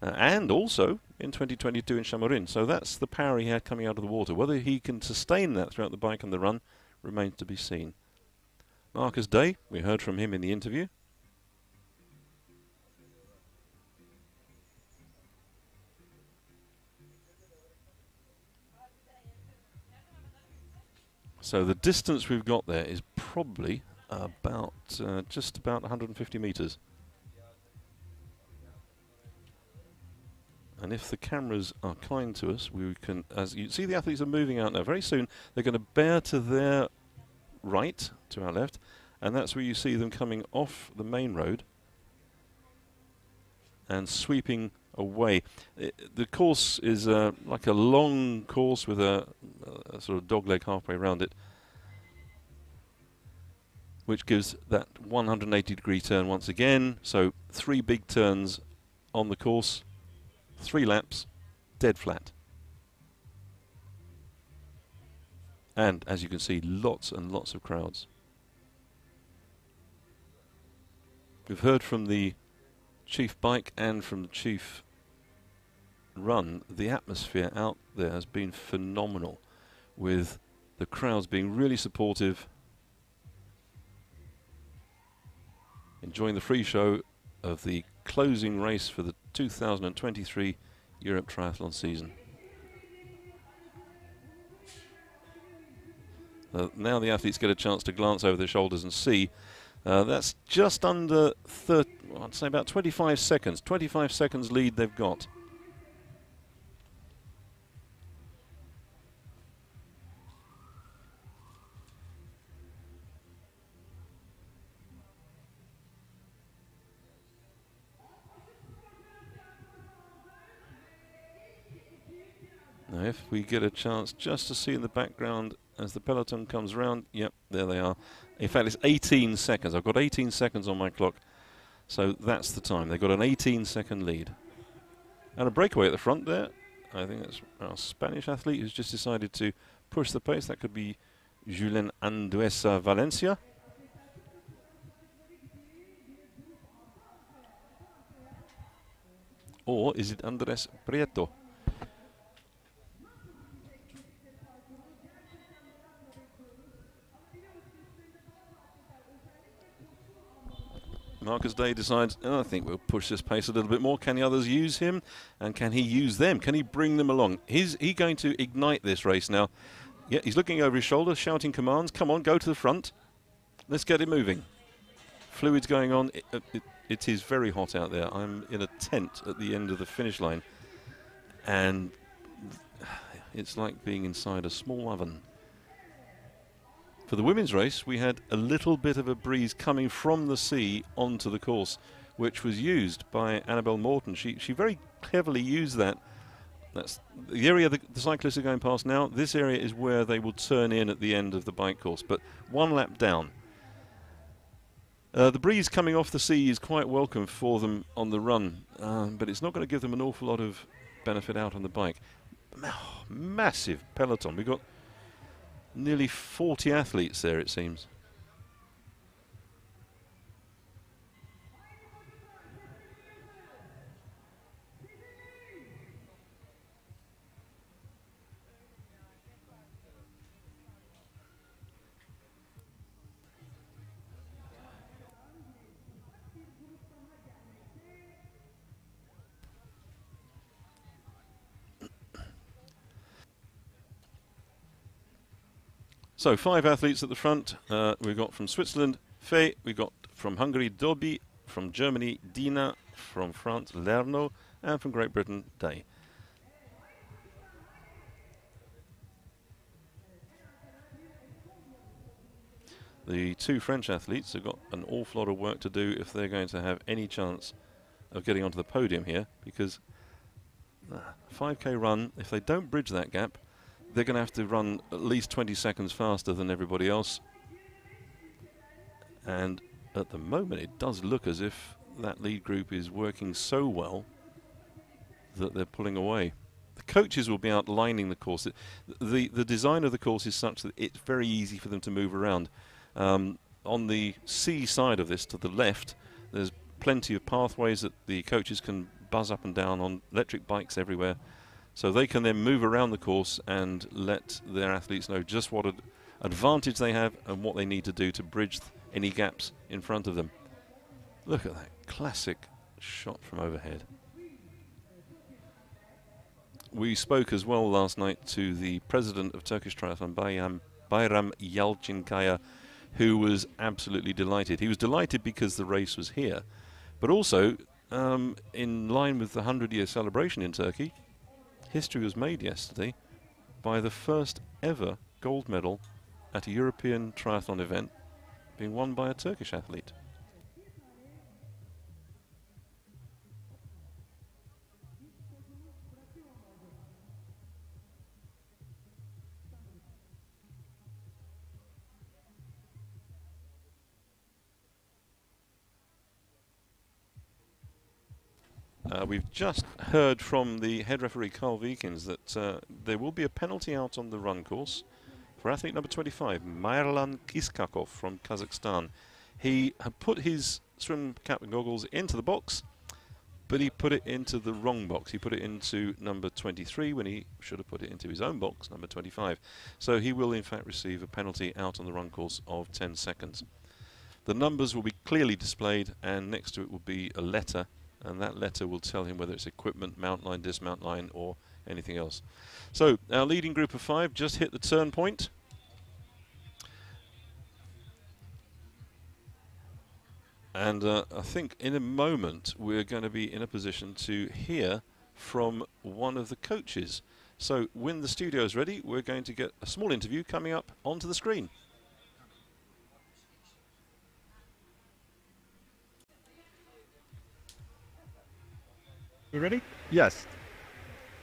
and also in 2022 in Chamorin. So that's the power he had coming out of the water. Whether he can sustain that throughout the bike and the run remains to be seen. Marcus Day, we heard from him in the interview. So the distance we've got there is probably about just about 150 meters. And if the cameras are kind to us, we can, as you see, the athletes are moving out now. Very soon they're going to bear to their right, to our left, and that's where you see them coming off the main road and sweeping away. The course is like a long course with a sort of dogleg halfway around it, which gives that 180-degree turn once again. So 3 big turns on the course, 3 laps, dead flat. And as you can see, lots and lots of crowds. We've heard from the chief bike and from the chief run, the atmosphere out there has been phenomenal, with the crowds being really supportive, enjoying the free show of the closing race for the 2023 Europe Triathlon season. Now the athletes get a chance to glance over their shoulders and see. That's just under I'd say about 25 seconds. 25 seconds lead they've got. Now if we get a chance just to see in the background as the peloton comes round, yep, there they are. In fact, it's 18 seconds. I've got 18 seconds on my clock, so that's the time. They've got an 18-second lead. And a breakaway at the front there. I think that's our Spanish athlete who's just decided to push the pace. That could be Julen Anduesa Valencia. Or is it Andres Prieto? Marcus Day decides, oh, I think we'll push this pace a little bit more. Can the others use him? And can he use them? Can he bring them along? Is he going to ignite this race now? Yeah, he's looking over his shoulder, shouting commands. Come on, go to the front. Let's get it moving. Fluids going on. It is very hot out there. I'm in a tent at the end of the finish line. And it's like being inside a small oven. For the women's race, we had a little bit of a breeze coming from the sea onto the course, which was used by Annabelle Morton. She very cleverly used that. That's the area the cyclists are going past now. This area is where they will turn in at the end of the bike course, but one lap down. The breeze coming off the sea is quite welcome for them on the run, but it's not going to give them an awful lot of benefit out on the bike. Massive peloton. We've got nearly 40 athletes there, it seems. So 5 athletes at the front. We've got from Switzerland, Fey. We've got from Hungary, Dobi. From Germany, Dina. From France, Lerno. And from Great Britain, Day. The 2 French athletes have got an awful lot of work to do if they're going to have any chance of getting onto the podium here, because 5K run, if they don't bridge that gap, they're going to have to run at least 20 seconds faster than everybody else. And at the moment, it does look as if that lead group is working so well that they're pulling away. The coaches will be outlining the course. The design of the course is such that it's very easy for them to move around. On the sea side of this, to the left, there's plenty of pathways that the coaches can buzz up and down on, electric bikes everywhere. So they can then move around the course and let their athletes know just what advantage they have and what they need to do to bridge any gaps in front of them. Look at that classic shot from overhead. We spoke as well last night to the president of Turkish Triathlon, Bayram Yalçınkaya, who was absolutely delighted. He was delighted because the race was here, but also in line with the 100-year celebration in Turkey, history was made yesterday by the first ever gold medal at a European triathlon event being won by a Turkish athlete. We've just heard from the head referee Carl Wiekens that there will be a penalty out on the run course for athlete number 25, Mairlan Kiskakov from Kazakhstan. He had put his swim cap and goggles into the box, but he put it into the wrong box. He put it into number 23 when he should have put it into his own box, number 25. So he will in fact receive a penalty out on the run course of 10 seconds. The numbers will be clearly displayed, and next to it will be a letter, and that letter will tell him whether it's equipment, mount line, dismount line, or anything else. So our leading group of 5 just hit the turn point. And I think in a moment we're going to be in a position to hear from one of the coaches. So when the studio is ready, we're going to get a small interview coming up onto the screen. We ready? Yes.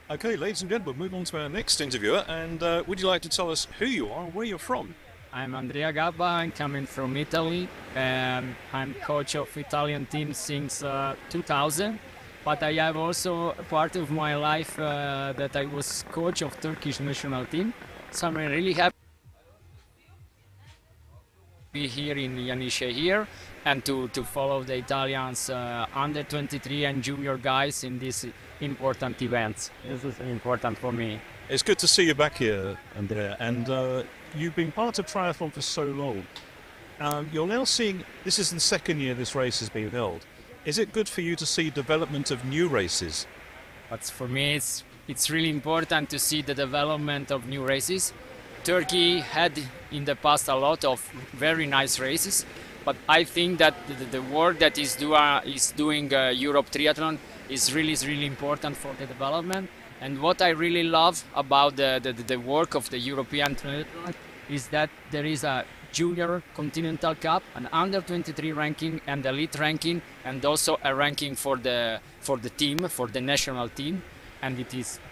Okay, ladies and gentlemen, we'll move on to our next interviewer. And would you like to tell us who you are and where you're from? I'm Andrea Gabba, I'm coming from Italy, and I'm coach of Italian team since 2000, but I have also a part of my life that I was coach of Turkish national team, so I'm really happy to be here in YENİŞEHİR and to follow the Italians under 23 and junior guys in these important events. This is important for me. It's good to see you back here, Andrea, and you've been part of triathlon for so long. You're now seeing, this is the second year this race has been held. Is it good for you to see development of new races? But for me, it's really important to see the development of new races. Turkey had in the past a lot of very nice races, but I think that the work that is doing Europe Triathlon is really important for the development. And what I really love about the work of the European Triathlon is that there is a Junior Continental Cup, an under 23 ranking and elite ranking, and also a ranking for the team, for the national team, and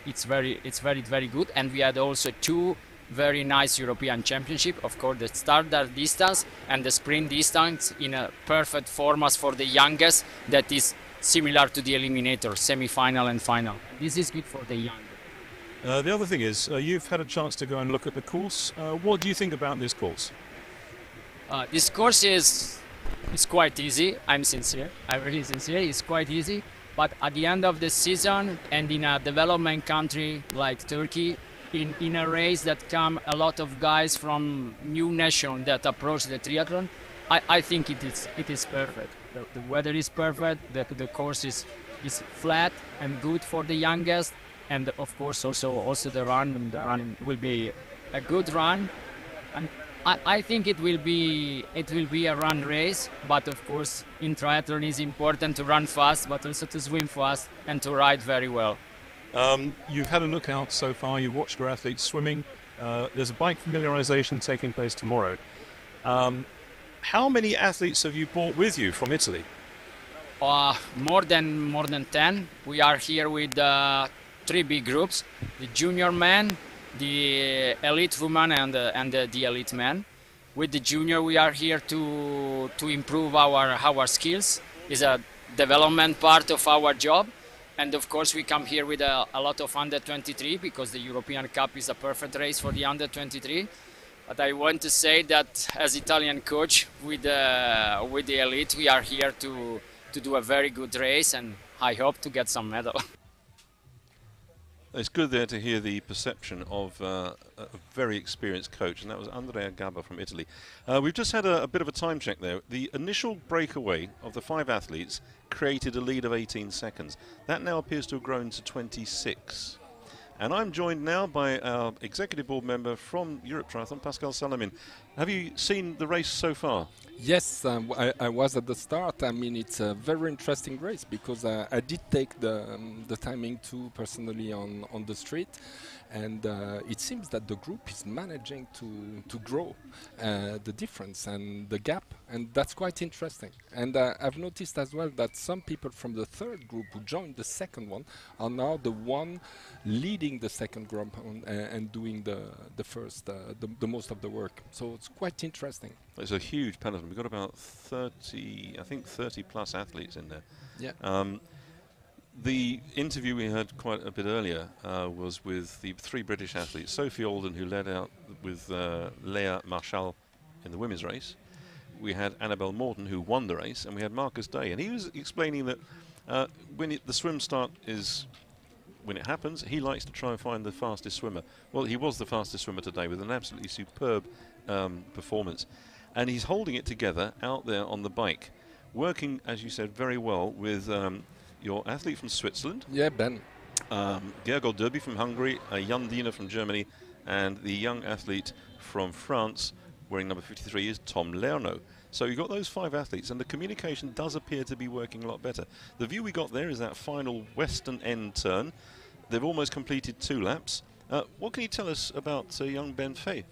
it's very good. And we had also 2 very nice European championship, of course the standard distance and the sprint distance in a perfect format for the youngest, that is similar to the eliminator, semi-final and final. This is good for the young. The other thing is, you've had a chance to go and look at the course. What do you think about this course? This course is quite easy. I'm really sincere. It's quite easy. But at the end of the season, and in a development country like Turkey, in a race that come a lot of guys from new nations that approach the triathlon, I think it is perfect. The weather is perfect. The course is flat and good for the youngest, and of course also the run. The run will be a good run, and I think it will be a run race. But of course, in triathlon it's important to run fast, but also to swim fast and to ride very well. You've had a look out so far. You've watched your athletes swimming. There's a bike familiarization taking place tomorrow. How many athletes have you brought with you from Italy? More than 10. We are here with 3 big groups: the junior men, the elite women, and the elite men. With the junior, we are here to improve our skills. It's a development part of our job, and of course we come here with a lot of under 23 because the European Cup is a perfect race for the under 23. But I want to say that as Italian coach with the elite, we are here to do a very good race, and I hope to get some medal. It's good there to hear the perception of a very experienced coach, and that was Andrea Gabba from Italy. We've just had a bit of a time check there. The initial breakaway of the 5 athletes created a lead of 18 seconds. That now appears to have grown to 26. And I'm joined now by our executive board member from Europe Triathlon, Pascal Salamin. Have you seen the race so far? Yes, I was at the start. I mean, it's a very interesting race because I did take the timing too personally on the street, and it seems that the group is managing to grow the difference and the gap, and that's quite interesting. And I've noticed as well that some people from the 3rd group who joined the 2nd one are now the one leading the 2nd group and doing the first, the most of the work. So it's quite interesting. It's a huge peloton. We've got about 30, I think 30 plus athletes in there. Yeah. The interview we heard quite a bit earlier was with the 3 British athletes. Sophie Alden, who led out with Leah Marshall in the women's race. We had Annabelle Morton, who won the race, and we had Marcus Day. And he was explaining that When the swim start is, when it happens, he likes to try and find the fastest swimmer. Well, he was the fastest swimmer today with an absolutely superb performance. And he's holding it together out there on the bike, working, as you said, very well with your athlete from Switzerland. Yeah, Ben. Gergol Derby from Hungary, Jan Diener from Germany, and the young athlete from France, wearing number 53, is Tom Lerno. So you've got those 5 athletes, and the communication does appear to be working a lot better. The view we got there is that final western end turn. They've almost completed 2 laps. What can you tell us about young Ben Fay?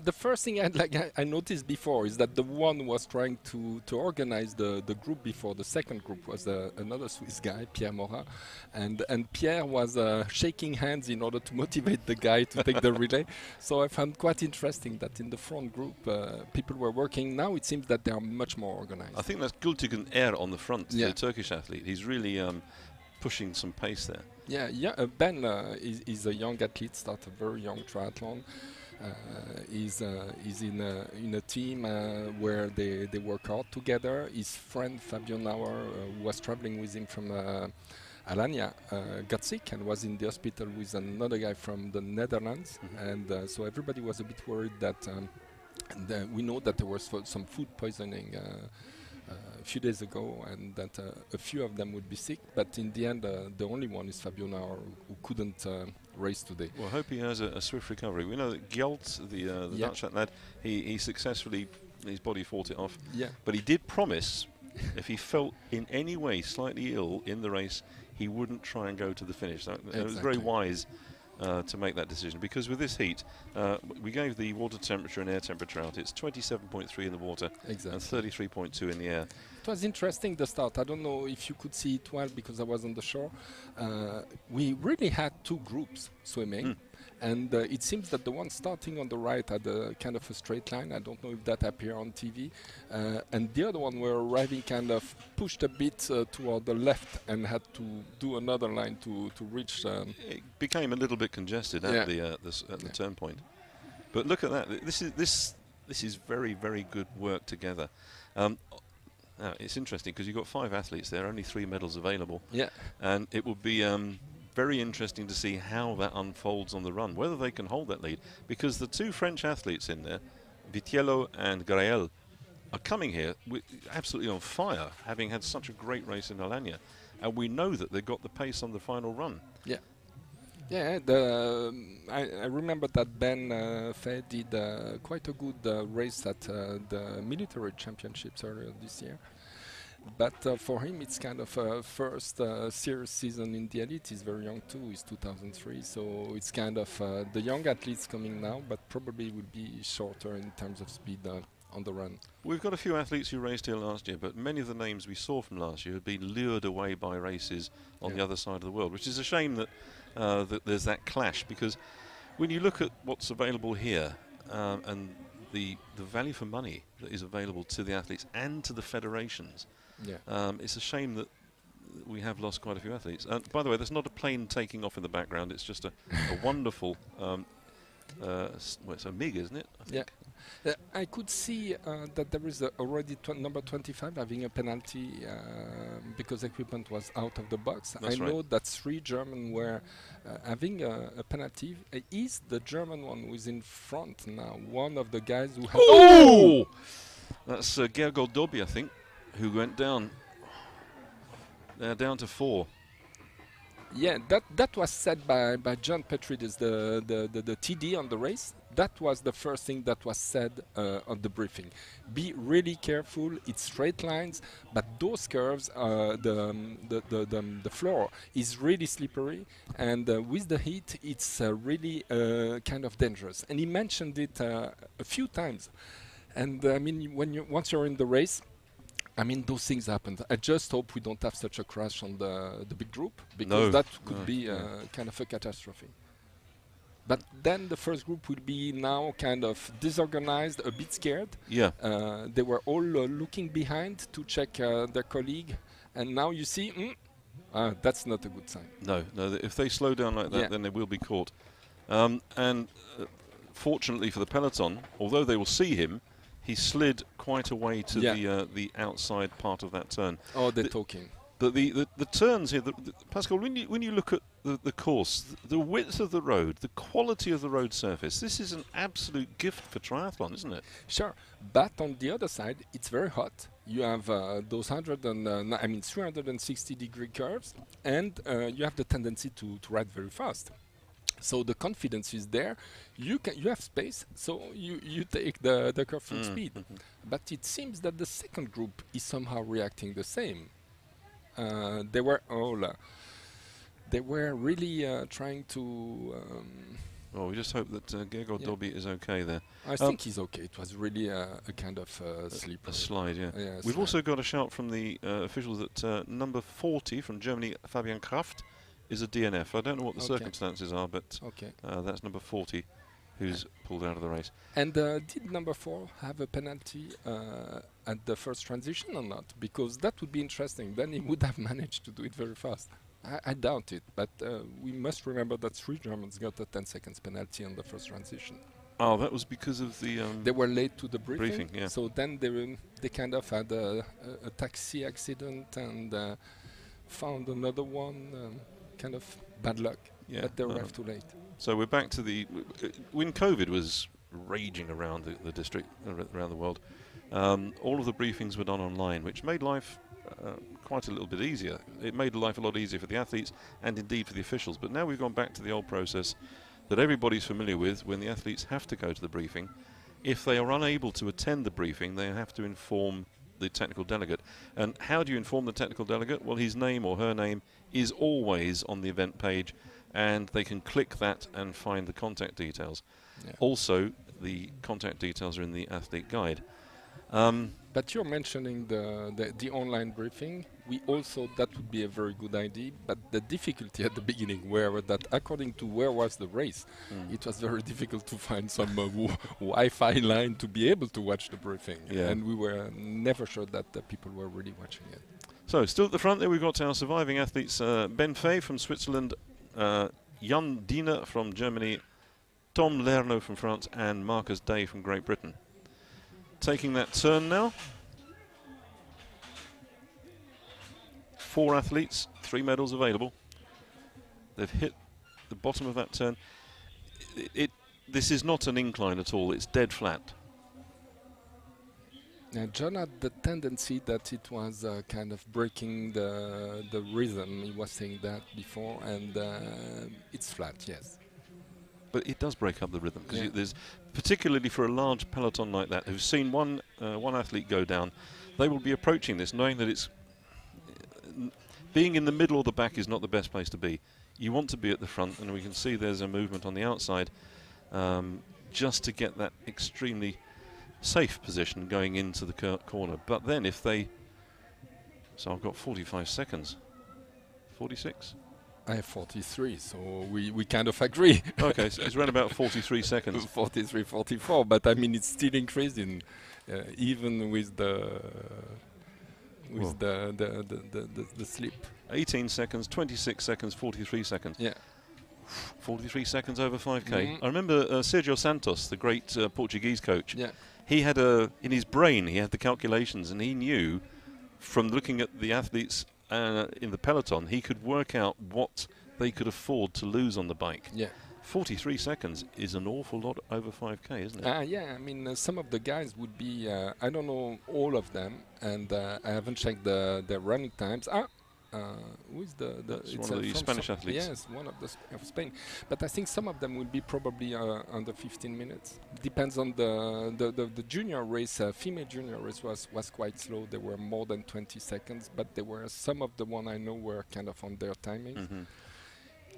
The first thing I noticed before is that the one was trying to organize the group before. The second group was another Swiss guy, Pierre Morat, and Pierre was shaking hands in order to motivate the guy to take the relay. So I found quite interesting that in the front group people were working. Now it seems that they are much more organized. I think that's Gültekin Er on the front, the Turkish athlete. He's really pushing some pace there. Yeah. Ben is a young athlete, started a very young triathlon. He's in a team where they work hard together. His friend Fabian Nauer, who was traveling with him from Alanya, got sick and was in the hospital with another guy from the Netherlands. And so everybody was a bit worried that we know that there was some food poisoning a few days ago, and that a few of them would be sick, but in the end the only one is Fabio Nauer, who couldn't race today. Well, I hope he has a swift recovery. We know that Gjelt, the Dutch lad, he successfully, his body fought it off, but he did promise if he felt in any way slightly ill in the race, he wouldn't try and go to the finish. So it was very wise to make that decision, because with this heat, we gave the water temperature and air temperature out. It's 27.3 in the water and 33.2 in the air. It was interesting, the start. I don't know if you could see it well because I was on the shore. We really had 2 groups swimming. And it seems that the one starting on the right had a kind of a straight line. I don't know if that appeared on TV. And the other one were arriving kind of pushed a bit toward the left and had to do another line to reach. It became a little bit congested at the turn point. But look at that. This is very, very good work together. Now, it's interesting because you've got 5 athletes there, only 3 medals available. Yeah. And it will be very interesting to see how that unfolds on the run, whether they can hold that lead, because the 2 French athletes in there, Vitiello and Grael, are coming here absolutely on fire, having had such a great race in Alanya, and we know that they've got the pace on the final run. Yeah, I remember that Ben Fay did quite a good race at the military championships earlier this year. But for him, it's kind of a first serious season in the elite. He's very young too. He's 2003, so it's kind of the young athletes coming now, but probably will be shorter in terms of speed on the run. We've got a few athletes who raced here last year, but many of the names we saw from last year have been lured away by races on the other side of the world, which is a shame that, that there's that clash, because when you look at what's available here and the value for money that is available to the athletes and to the federations, it's a shame that we have lost quite a few athletes. By the way, there's not a plane taking off in the background. It's just a wonderful, well, it's a MiG, isn't it? I think. I could see that there is already number 25 having a penalty because equipment was out of the box. I know that 3 German were having a penalty. Is the German one who is in front now one of the guys who had... Oh! That's Gergol Derby, I think, who went down. They're down to 4. Yeah, that was said by John Petridis, the TD on the race. That was the first thing that was said on the briefing. Be really careful. It's straight lines, but those curves, the floor is really slippery, and with the heat, it's really kind of dangerous. And he mentioned it a few times. And I mean, once you're in the race, I mean, those things happen. I just hope we don't have such a crash on the big group, because that could be kind of a catastrophe. But then the first group will be now kind of disorganized, a bit scared. Yeah. They were all looking behind to check their colleague, and now you see, that's not a good sign. No, if they slow down like that, then they will be caught. And fortunately for the peloton, although they will see him, he slid quite away to the outside part of that turn. Oh, they're talking. But the turns here, Pascal, when you look at the course, the width of the road, the quality of the road surface, this is an absolute gift for triathlon, isn't it? Sure, but on the other side, it's very hot. You have those 360-degree curves, and you have the tendency to ride very fast. So the confidence is there. You have space, so you take the curve full speed. But it seems that the second group is somehow reacting the same. They were really trying to. Well, we just hope that Gregor Dobby is okay there. I think he's okay. It was really a kind of slip. A slide, yeah. We've slide. also got a shout from the officials that number 40 from Germany, Fabian Kraft, is a DNF. I don't know what the circumstances are, but that's number 40 who's pulled out of the race. And did number 4 have a penalty at the first transition or not? Because that would be interesting. Then he would have managed to do it very fast. I doubt it, but we must remember that 3 Germans got a 10 seconds penalty on the first transition. Oh, that was because of the... they were late to the briefing, yeah. So then they kind of had a taxi accident and found another one, kind of bad luck, but they arrived too late. So we're back to when COVID was raging around the district, around the world, all of the briefings were done online, which made life quite a little bit easier. It made life a lot easier for the athletes and indeed for the officials. But now we've gone back to the old process that everybody's familiar with. When the athletes have to go to the briefing, if they are unable to attend the briefing, they have to inform the technical delegate. And how do you inform the technical delegate? Well, his name or her name is always on the event page, and they can click that and find the contact details. Also, the contact details are in the athlete guide. But you're mentioning the online briefing. We also that would be a very good idea. But the difficulty at the beginning were that according to where was the race, it was very difficult to find some Wi-Fi line to be able to watch the briefing. And we were never sure that the people were really watching it. So still at the front there, we've got our surviving athletes: Ben Fay from Switzerland, Jan Diener from Germany, Tom Lerno from France, and Marcus Day from Great Britain. Taking that turn now. 4 athletes, 3 medals available. They've hit the bottom of that turn. This is not an incline at all, it's dead flat. John had the tendency that it was kind of breaking the rhythm. He was saying that before, and it's flat, yes. But it does break up the rhythm, because there's, particularly for a large peloton like that, who've seen one athlete go down, they will be approaching this knowing that it's being in the middle or the back is not the best place to be. You want to be at the front, and we can see there's a movement on the outside just to get that extremely safe position going into the corner. But then if they... So I've got 45 seconds. 46? I have 43, so we kind of agree. Okay, so it's around about 43 seconds. 43, 44, but I mean it's still increasing, even with the slip. 18 seconds, 26 seconds, 43 seconds. Yeah. 43 seconds over 5K. I remember Sergio Santos, the great Portuguese coach. Yeah. He had in his brain, he had the calculations, and he knew from looking at the athletes in the peloton, he could work out what they could afford to lose on the bike. Yeah. 43 seconds is an awful lot over 5K, isn't it? Yeah, I mean, some of the guys would be, I don't know all of them, and I haven't checked their running times. Who is That's one of the Spanish athletes. Yes, one of Spain. But I think some of them will be probably under 15 minutes. Depends on the junior race. Female junior race was quite slow. There were more than 20 seconds, but there were some of the one I know were kind of on their timing.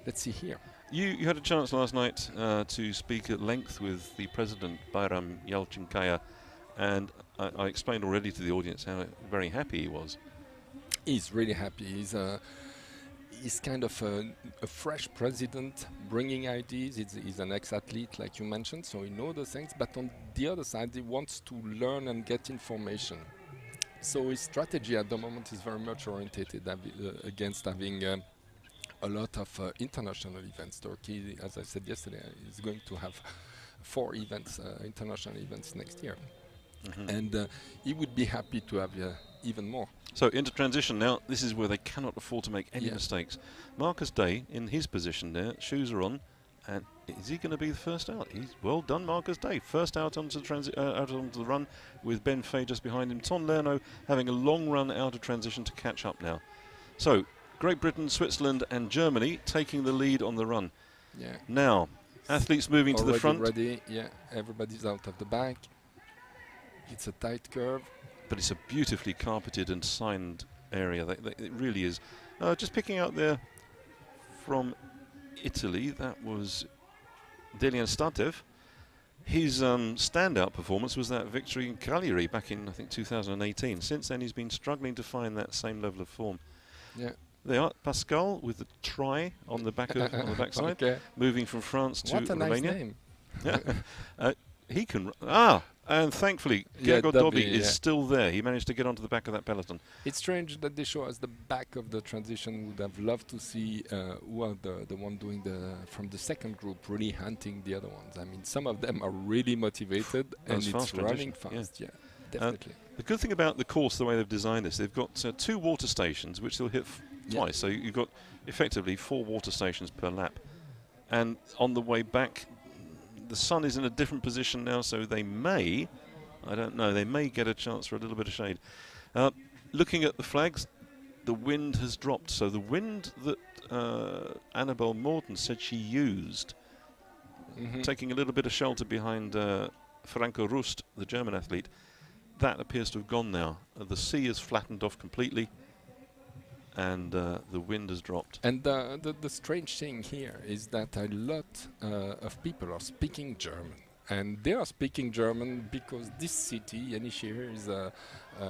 Let's see here. You had a chance last night to speak at length with the president, Bayram Yalcinkaya, and I explained already to the audience how very happy he was. He's really happy. He's kind of a fresh president, bringing ideas. He's an ex-athlete, like you mentioned, so he knows the things. But on the other side, he wants to learn and get information. So his strategy at the moment is very much orientated against having a lot of international events. Turkey, as I said yesterday, is going to have 4 events, international events next year. and he would be happy to have even more. So into transition now. This is where they cannot afford to make any mistakes. Marcus Day in his position there. Shoes are on, and is he going to be the first out? He's well done, Marcus Day. First out onto the run, with Ben Fay just behind him. Ton Lerno having a long run out of transition to catch up now. So Great Britain, Switzerland, and Germany taking the lead on the run. Yeah. Now athletes moving to the front. Ready. Yeah. Everybody's out of the back. It's a tight curve. But it's a beautifully carpeted and signed area. It really is. Just picking out there from Italy, that was Delian Statev. His standout performance was that victory in Cagliari back in, I think, 2018. Since then, he's been struggling to find that same level of form. Yeah. They are Pascal with the try on the back on the backside, moving from France to Romania. What a nice name. He can. And thankfully, Gergo Dobby is still there. He managed to get onto the back of that peloton. It's strange that they show us the back of the transition. Would have loved to see who are the one doing from the second group really hunting the other ones. I mean, some of them are really motivated and it's running fast. Yeah, definitely. The good thing about the course, the way they've designed this, they've got 2 water stations which they'll hit twice. So you've got effectively 4 water stations per lap. And on the way back, the sun is in a different position now, so they may, I don't know, they may get a chance for a little bit of shade. Looking at the flags, the wind has dropped. So the wind that Annabelle Morton said she used, taking a little bit of shelter behind Franco Rust, the German athlete, that appears to have gone now. The sea has flattened off completely, and the wind has dropped. And the strange thing here is that a lot of people are speaking German. And they are speaking German because this city, YENİŞEHİR, is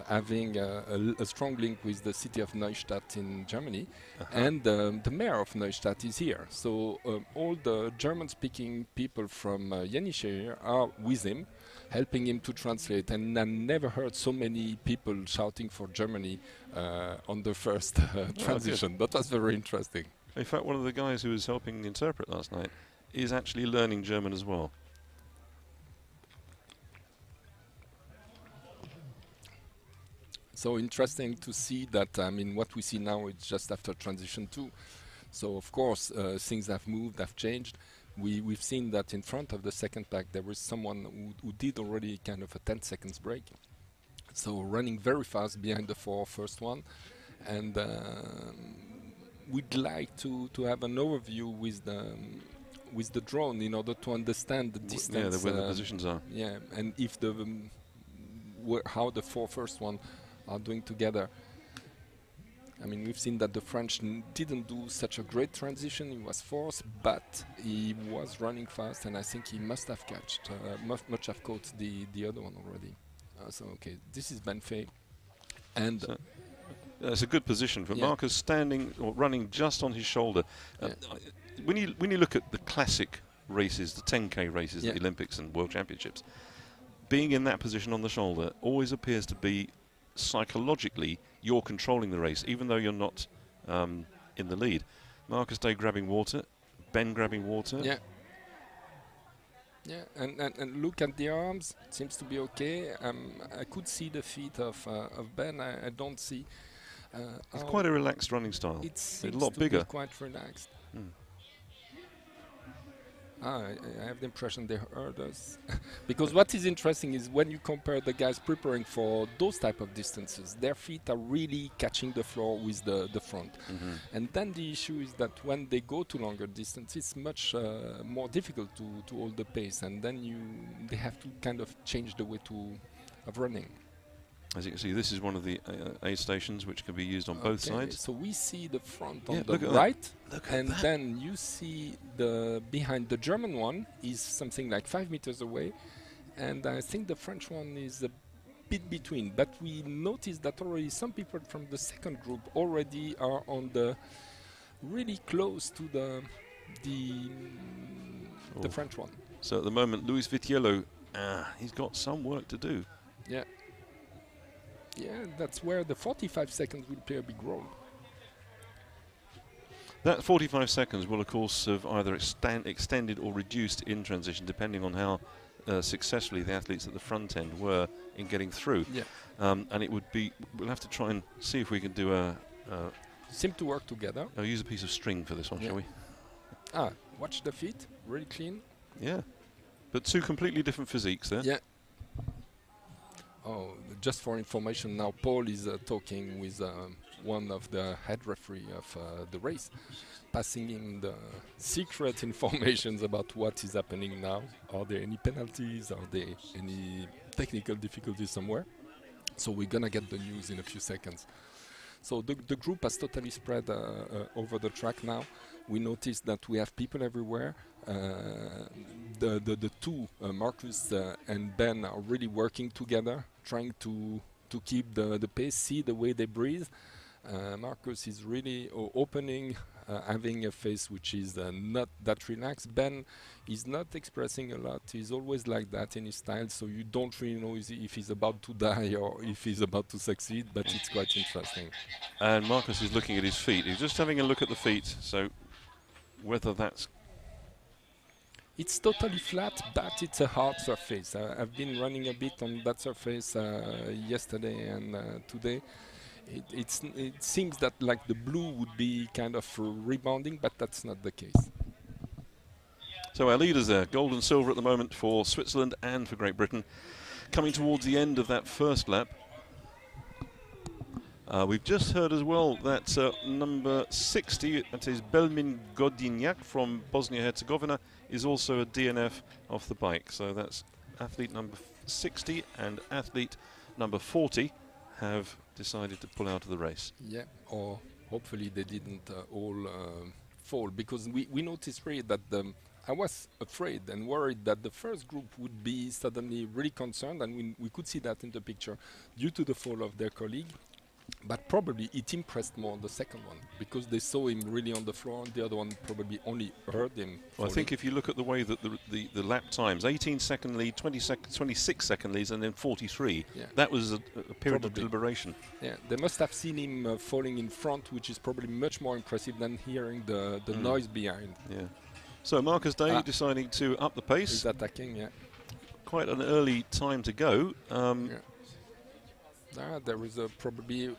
having a strong link with the city of Neustadt in Germany. And the mayor of Neustadt is here. So all the German-speaking people from YENİŞEHİR are with him, helping him to translate. And I never heard so many people shouting for Germany on the first transition. That was very interesting. In fact, one of the guys who was helping interpret last night is actually learning German as well. So interesting to see that, I mean, what we see now is just after transition 2. So, of course, things have moved, have changed. We've seen that in front of the second pack, there was someone who did already kind of a 10 seconds break. So running very fast behind the first one. And we'd like to have an overview with the drone in order to understand the distance. Yeah, where the positions are. Yeah, and if how the 4 first one are doing together. I mean, we've seen that the French didn't do such a great transition. He was forced, but he was running fast, and I think he must have much have caught the other one already. So, okay, this is Ben Fay. And so it's a good position for Marcus, standing or running just on his shoulder. When you look at the classic races, the 10K races, the Olympics and World Championships, being in that position on the shoulder always appears to be psychologically you're controlling the race, even though you're not in the lead. Marcus Day grabbing water, Ben grabbing water. Yeah. Yeah, and look at the arms. It seems to be okay. I could see the feet of Ben. I don't see. It's quite a relaxed running style. It's a lot bigger. Be quite relaxed. I have the impression they heard us. Because what is interesting is when you compare the guys preparing for those type of distances, their feet are really catching the floor with the front. And then the issue is that when they go to longer distance, it's much more difficult to hold the pace. And then they have to kind of change the way of running. As you can see, this is one of the aid stations which can be used on both sides. So we see the front on the right, and then you see behind the German one is something like 5 meters away, and I think the French one is a bit between. But we noticed that already some people from the second group already are on the really close to the French one. So at the moment, Luis Vitiello, he's got some work to do. Yeah. Yeah, that's where the 45 seconds will play a big role. That 45 seconds will, of course, have either extended or reduced in transition, depending on how successfully the athletes at the front end were in getting through. Yeah. And it would be, we'll have to try and see if we can do a... Seem to work together. I'll use a piece of string for this one, shall we? Watch the feet, really clean. Yeah. But two completely different physiques there. Yeah. Oh, just for information now, Paul is talking with one of the head referee of the race, passing him the secret informations about what is happening now. Are there any penalties? Are there any technical difficulties somewhere? So we're gonna get the news in a few seconds. So the group has totally spread over the track now. We noticed that we have people everywhere. The two, Marcus and Ben, are really working together, trying to keep the pace, see the way they breathe. Marcus is really opening, having a face which is not that relaxed. Ben is not expressing a lot. He's always like that in his style, so you don't really know if he's about to die or if he's about to succeed, but it's quite interesting. And Marcus is looking at his feet. He's just having a look at the feet, so whether that's... It's totally flat, but it's a hard surface. I've been running a bit on that surface yesterday and today. It seems that like the blue would be kind of rebounding, but that's not the case. So our leaders there, gold and silver at the moment for Switzerland and for Great Britain. Coming towards the end of that first lap. We've just heard as well that number 60, that is Belmin Godinjak from Bosnia-Herzegovina, is also a DNF off the bike. So that's athlete number 60 and athlete number 40 have decided to pull out of the race. Yeah, or hopefully they didn't all fall, because we noticed really that I was afraid and worried that the first group would be suddenly really concerned, and we could see that in the picture due to the fall of their colleague. But probably it impressed more the second one, because they saw him really on the floor, and the other one probably only heard him. Well, I think if you look at the way that the lap times, 18-second lead, 26-second leads, and then 43, that was a period of deliberation. Yeah, they must have seen him falling in front, which is probably much more impressive than hearing the noise behind. Yeah. So Marcus Day deciding to up the pace. He's attacking, yeah. Quite an early time to go. There was probably...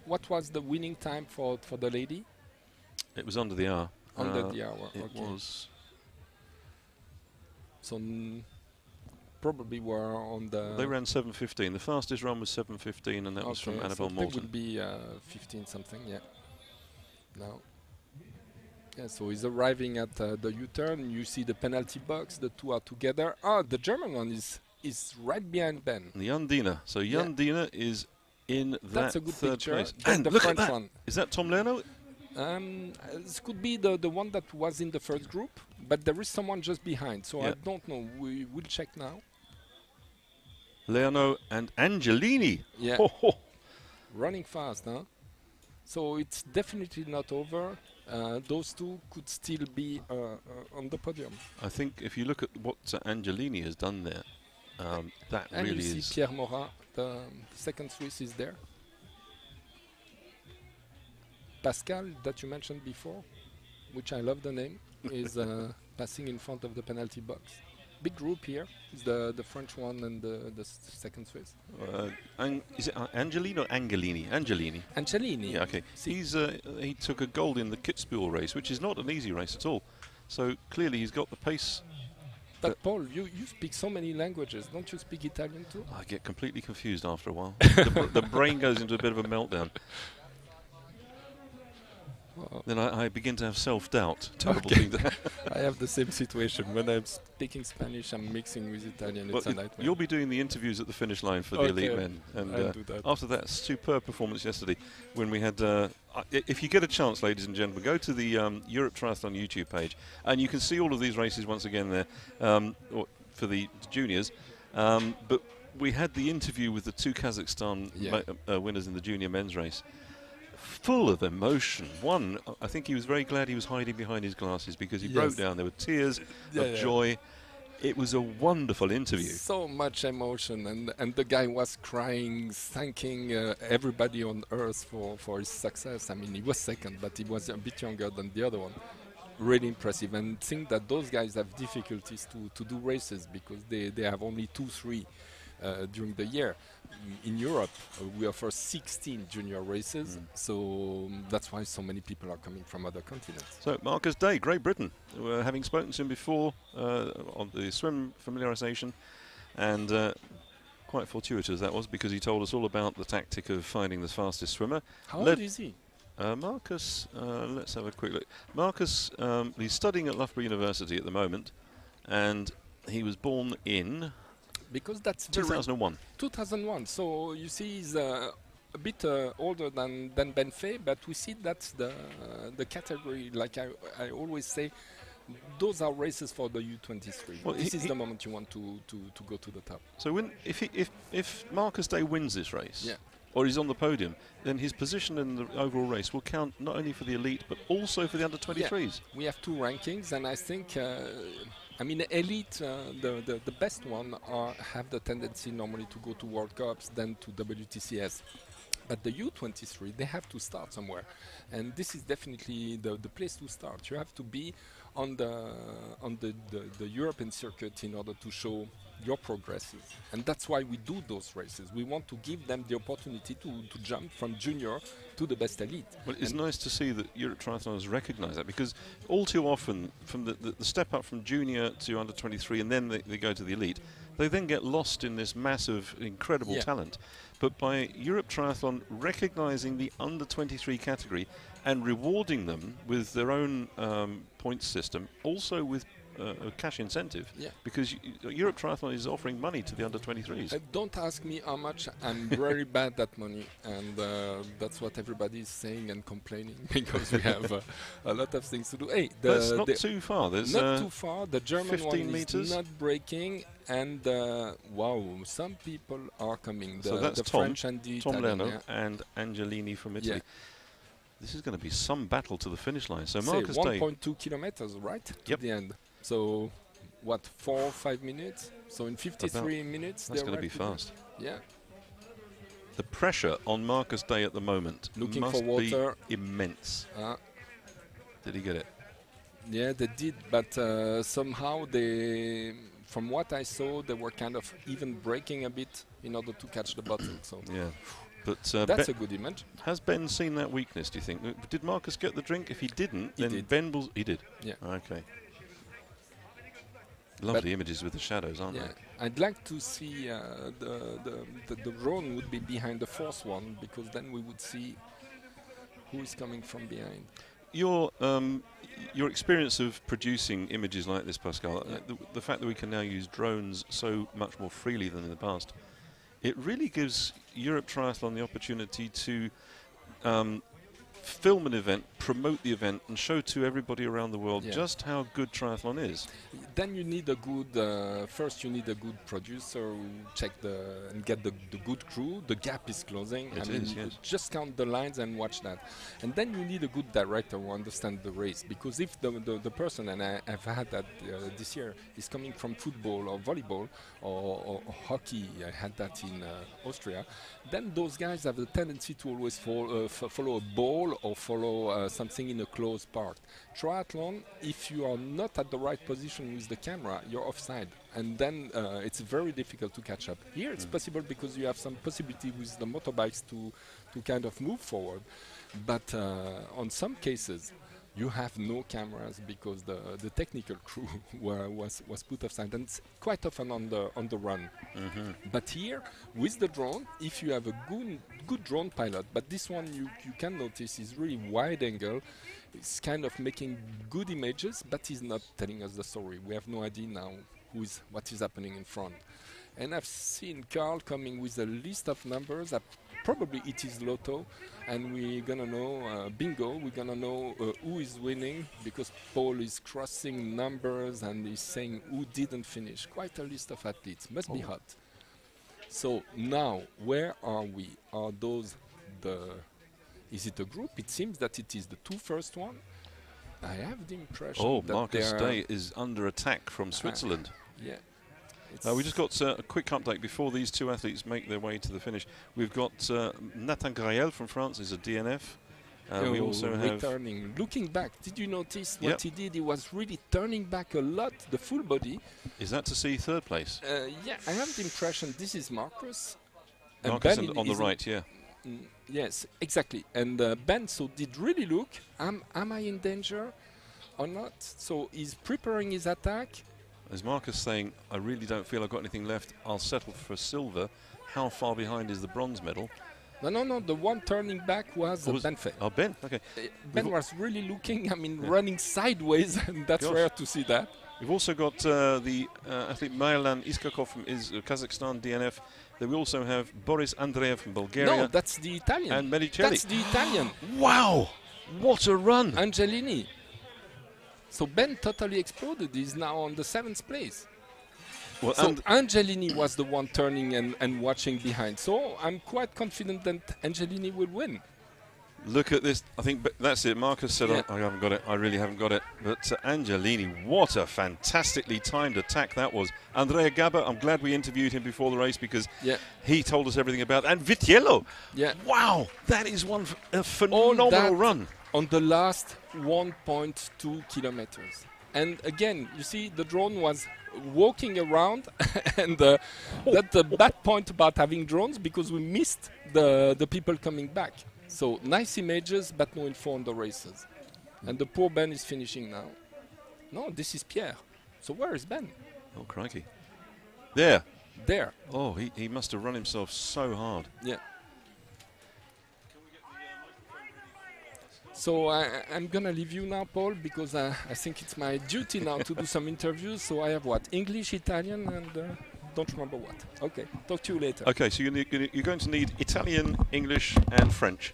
what was the winning time for the lady? It was under the hour. Under the hour, it was. So probably were on the... They ran 7:15. The fastest run was 7:15, and that was from Annabelle Morton. It would be 15 something, yeah. Now. Yeah, so he's arriving at the U-turn. You see the penalty box. The two are together. The German one is right behind Ben. Jan Diener. So Jan Diener is in That's that a good third picture. place. And the look French at that. one. Is that Tom Lerno? This could be the one that was in the first group, but there is someone just behind, so I don't know. We will check now. Lerno and Angelini. Yeah. Running fast, huh? So it's definitely not over. Those two could still be on the podium. I think if you look at what Angelini has done there, that and really you is... see Pierre Morin, the second Swiss, is there. Pascal, that you mentioned before, which I love the name, is passing in front of the penalty box. Big group here is the French one and the second Swiss. Is it Angelini or Angelini? Angelini. Angelini. Yeah, okay. He took a gold in the Kitzbühel race, which is not an easy race at all. So clearly he's got the pace. But Paul, you speak so many languages. Don't you speak Italian too? I get completely confused after a while. the brain goes into a bit of a meltdown. Then I begin to have self-doubt. Terrible thing to have. I have the same situation. When I'm speaking Spanish, I'm mixing with Italian. It's a nightmare. You'll be doing the interviews at the finish line for the elite men. And after that superb performance yesterday, when we had... if you get a chance, ladies and gentlemen, go to the Europe Triathlon YouTube page, and you can see all of these races once again there for the juniors. But we had the interview with the two Kazakhstan winners in the junior men's race. Full of emotion. One, I think he was very glad he was hiding behind his glasses because he broke down. There were tears of joy. It was a wonderful interview. So much emotion, and the guy was crying, thanking everybody on earth for his success. I mean, he was second, but he was a bit younger than the other one. really impressive, and think that those guys have difficulties to do races because they have only 2-3 during the year. In Europe, we offer 16 junior races, so that's why so many people are coming from other continents. So Marcus Day, Great Britain, having spoken to him before on the swim familiarisation, and quite fortuitous that was, because he told us all about the tactic of finding the fastest swimmer. How old is he? Marcus, let's have a quick look. Marcus, he's studying at Loughborough University at the moment, and he was born in... Because that's 2001. 2001. So you see, he's a bit older than Ben Fay, but we see that's the category. Like I always say, those are races for the U23. Well, this is the moment you want to go to the top. So if Marcus Day wins this race, yeah, or he's on the podium, then his position in the overall race will count not only for the elite but also for the under-23s. Yeah. We have 2 rankings, and I think, I mean, elite, the best one have the tendency normally to go to World Cups, then to WTCS. But the U23, they have to start somewhere, and this is definitely the place to start. You have to be on the European circuit in order to show your progresses, and that's why we do those races. We want to give them the opportunity to jump from junior to the best elite. Well, it's nice to see that Europe Triathlon has recognised that, because all too often, from the step up from junior to under 23, and then they go to the elite, they then get lost in this massive, incredible talent. But by Europe Triathlon recognising the under 23 category and rewarding them with their own points system, also with a cash incentive, because Europe Triathlon is offering money to the under 23s. Don't ask me how much. I'm very bad at money, and that's what everybody is saying and complaining, because we have a lot of things to do. Hey, that's not too far. There's not too far. The German 15 one meters. is not breaking, and wow, some people are coming. So that's the French and the Tom Italian, Lerner and Angelini from Italy. This is going to be some battle to the finish line. So Say Marcus Day, 1.2 kilometers, right? To the end. So, what, 4 or 5 minutes? So in 53 minutes, that's going to be fast. Yeah. The pressure on Marcus Day at the moment must be immense. Did he get it? Yeah, they did, but somehow they, from what I saw, they were kind of even braking a bit in order to catch the bottle. So yeah. But that's a good image. Has Ben seen that weakness, do you think? Did Marcus get the drink? If he didn't, then Ben will... He did? Yeah. Okay. Lovely images with the shadows, aren't they? I'd like to see the drone would be behind the 4th one, because then we would see who is coming from behind. Your experience of producing images like this, Pascal, the fact that we can now use drones so much more freely than in the past, it really gives Europe Triathlon the opportunity to film an event, promote the event, and show to everybody around the world just how good triathlon is. Then you need a good, first you need a good producer who check and get the good crew. The gap is closing. It is, yes. Just count the lines and watch that. And then you need a good director who understands the race, because if the person, and I've had that this year, is coming from football or volleyball or hockey, I had that in Austria, then those guys have the tendency to always follow a ball or follow something in a closed part. Triathlon, if you are not at the right position with the camera, you're offside, and then it's very difficult to catch up. Here it's possible because you have some possibility with the motorbikes to kind of move forward, but on some cases you have no cameras because the technical crew was put offside, and it's quite often on the run. But here with the drone, if you have a good drone pilot, but this one you can notice is really wide angle, it's kind of making good images, but he's not telling us the story. We have no idea now what is happening in front. And I've seen Carl coming with a list of numbers. Probably it is Lotto, and we're gonna know bingo. We're gonna know who is winning, because Paul is crossing numbers and he's saying who didn't finish. Quite a list of athletes. Must be hot. So now, where are we? Are those is it a group? It seems that it is the 2 first one. I have the impression that Marcus Day is under attack from Switzerland. Yeah. We just got a quick update before these 2 athletes make their way to the finish. We've got Nathan Grael from France, is a DNF, We also have... returning. Looking back, did you notice what he did? He was really turning back a lot, the full body. Is that to see third place? Yeah, I have the impression this is Marcus. Marcus on the right, yeah. Yes, exactly. And Ben so did really look, am I in danger or not? So he's preparing his attack. As Marcus saying, I really don't feel I've got anything left. I'll settle for silver. How far behind is the bronze medal? No. The one turning back was Ben Fay. Oh, Ben. Okay. Ben was really looking. I mean, running sideways, and that's rare to see that. We've also got the athlete Mailan Iskakov from Kazakhstan, DNF. Then we also have Boris Andreev from Bulgaria. No, that's the Italian. And Mericelli. That's the Italian. Wow! What a run! Angelini. So Ben totally exploded. He's now on the 7th place. Well, so Angelini was the one turning and watching behind. So I'm quite confident that Angelini will win. Look at this. I think that's it. Marcus said, I haven't got it. I really haven't got it. But Angelini, what a fantastically timed attack that was. Andrea Gabba, I'm glad we interviewed him before the race because he told us everything about it. And Vitiello. Yeah. Wow. That is a phenomenal run. On the last 1.2 kilometers. And again, you see the drone was walking around and that's the bad point about having drones because we missed the people coming back. So nice images, but no info on the races. And the poor Ben is finishing now. No, this is Pierre. So where is Ben? Oh, crikey. There. There. Oh, he must have run himself so hard. Yeah. So I'm going to leave you now, Paul, because I think it's my duty now to do some interviews. So I have what? English, Italian, and don't remember what. Okay, talk to you later. Okay, so you're going to need Italian, English, and French.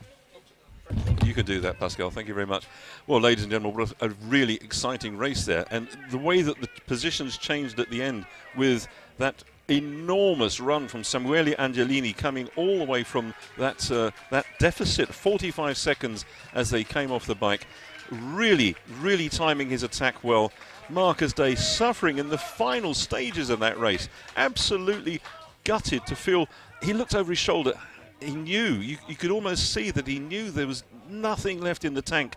You can do that, Pascal. Thank you very much. Well, ladies and gentlemen, what a really exciting race there. And the way that the positions changed at the end with that enormous run from Samuele Angelini coming all the way from that deficit, 45 seconds as they came off the bike. Really, really timing his attack well. Marcus Day suffering in the final stages of that race. Absolutely gutted to feel. He looked over his shoulder. He knew, you could almost see that he knew there was nothing left in the tank.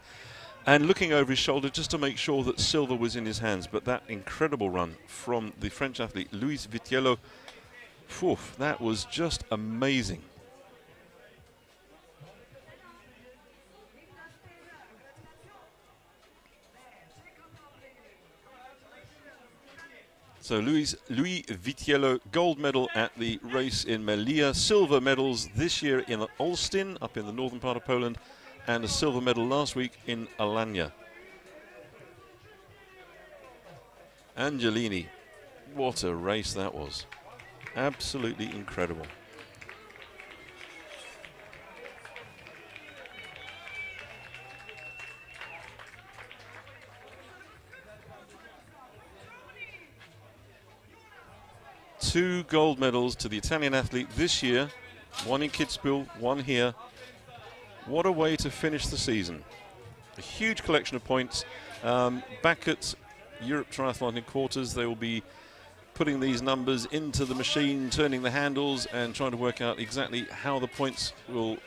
And looking over his shoulder just to make sure that silver was in his hands. But that incredible run from the French athlete Luis Vitiello, that was just amazing. So Louis Vitiello, gold medal at the race in Melilla, silver medals this year in Olsztyn, up in the northern part of Poland, and a silver medal last week in Alanya. Angelini, what a race that was. Absolutely incredible. Two gold medals to the Italian athlete this year, one in Kitzbühel, one here. What a way to finish the season. A huge collection of points. Back at Europe Triathlon headquarters, they will be putting these numbers into the machine, turning the handles and trying to work out exactly how the points will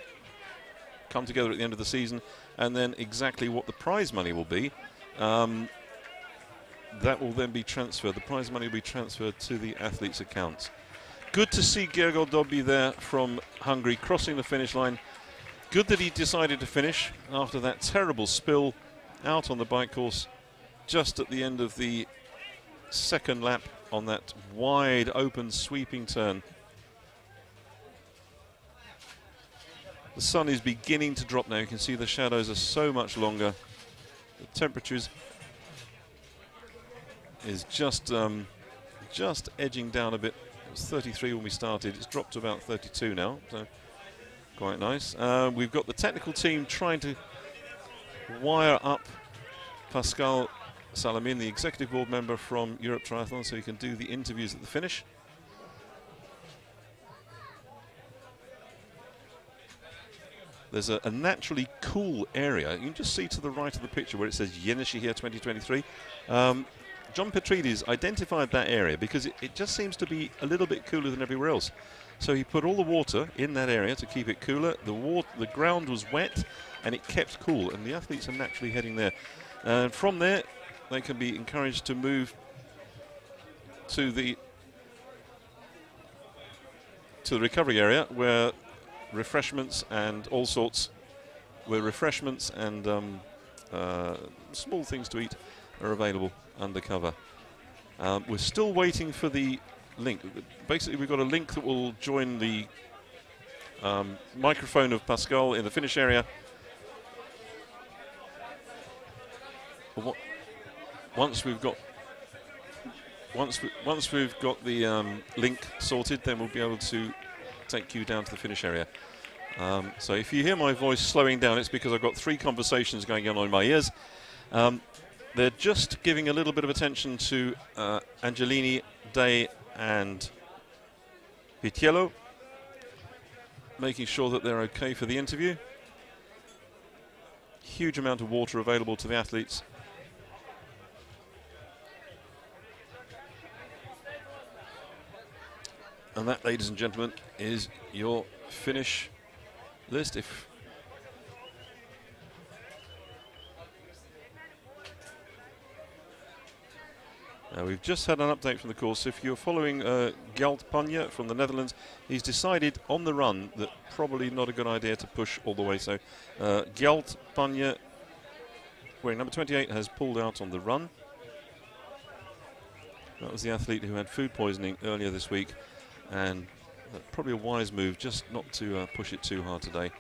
come together at the end of the season, and then exactly what the prize money will be. That will then be transferred. The prize money will be transferred to the athletes' accounts. Good to see Gergely Dobby there from Hungary crossing the finish line. Good that he decided to finish after that terrible spill out on the bike course just at the end of the second lap on that wide open sweeping turn. The sun is beginning to drop now. You can see the shadows are so much longer. The temperatures is just edging down a bit. It was 33 when we started. It's dropped to about 32 now, so quite nice. We've got the technical team trying to wire up Pascal Salamin, the executive board member from Europe Triathlon, so he can do the interviews at the finish. There's a naturally cool area. You can just see to the right of the picture where it says YENİŞEHİR 2023. John Petridis identified that area because it just seems to be a little bit cooler than everywhere else. So he put all the water in that area to keep it cooler. The ground was wet, and it kept cool, and the athletes are naturally heading there. And from there, they can be encouraged to move to the recovery area, where refreshments and all sorts, small things to eat are available undercover. We're still waiting for the link. Basically, we've got a link that will join the microphone of Pascal in the finish area. Once we've got the link sorted, then we'll be able to take you down to the finish area. So if you hear my voice slowing down, it's because I've got 3 conversations going on in my ears. They're just giving a little bit of attention to Angelini, Day and Vitiello, making sure that they're okay for the interview. Huge amount of water available to the athletes. And that, ladies and gentlemen, is your finish list. We've just had an update from the course. If you're following Gjalt Panja from the Netherlands, he's decided on the run that probably not a good idea to push all the way. So Gjalt Panja, wearing number 28, has pulled out on the run. That was the athlete who had food poisoning earlier this week, and probably a wise move just not to push it too hard today.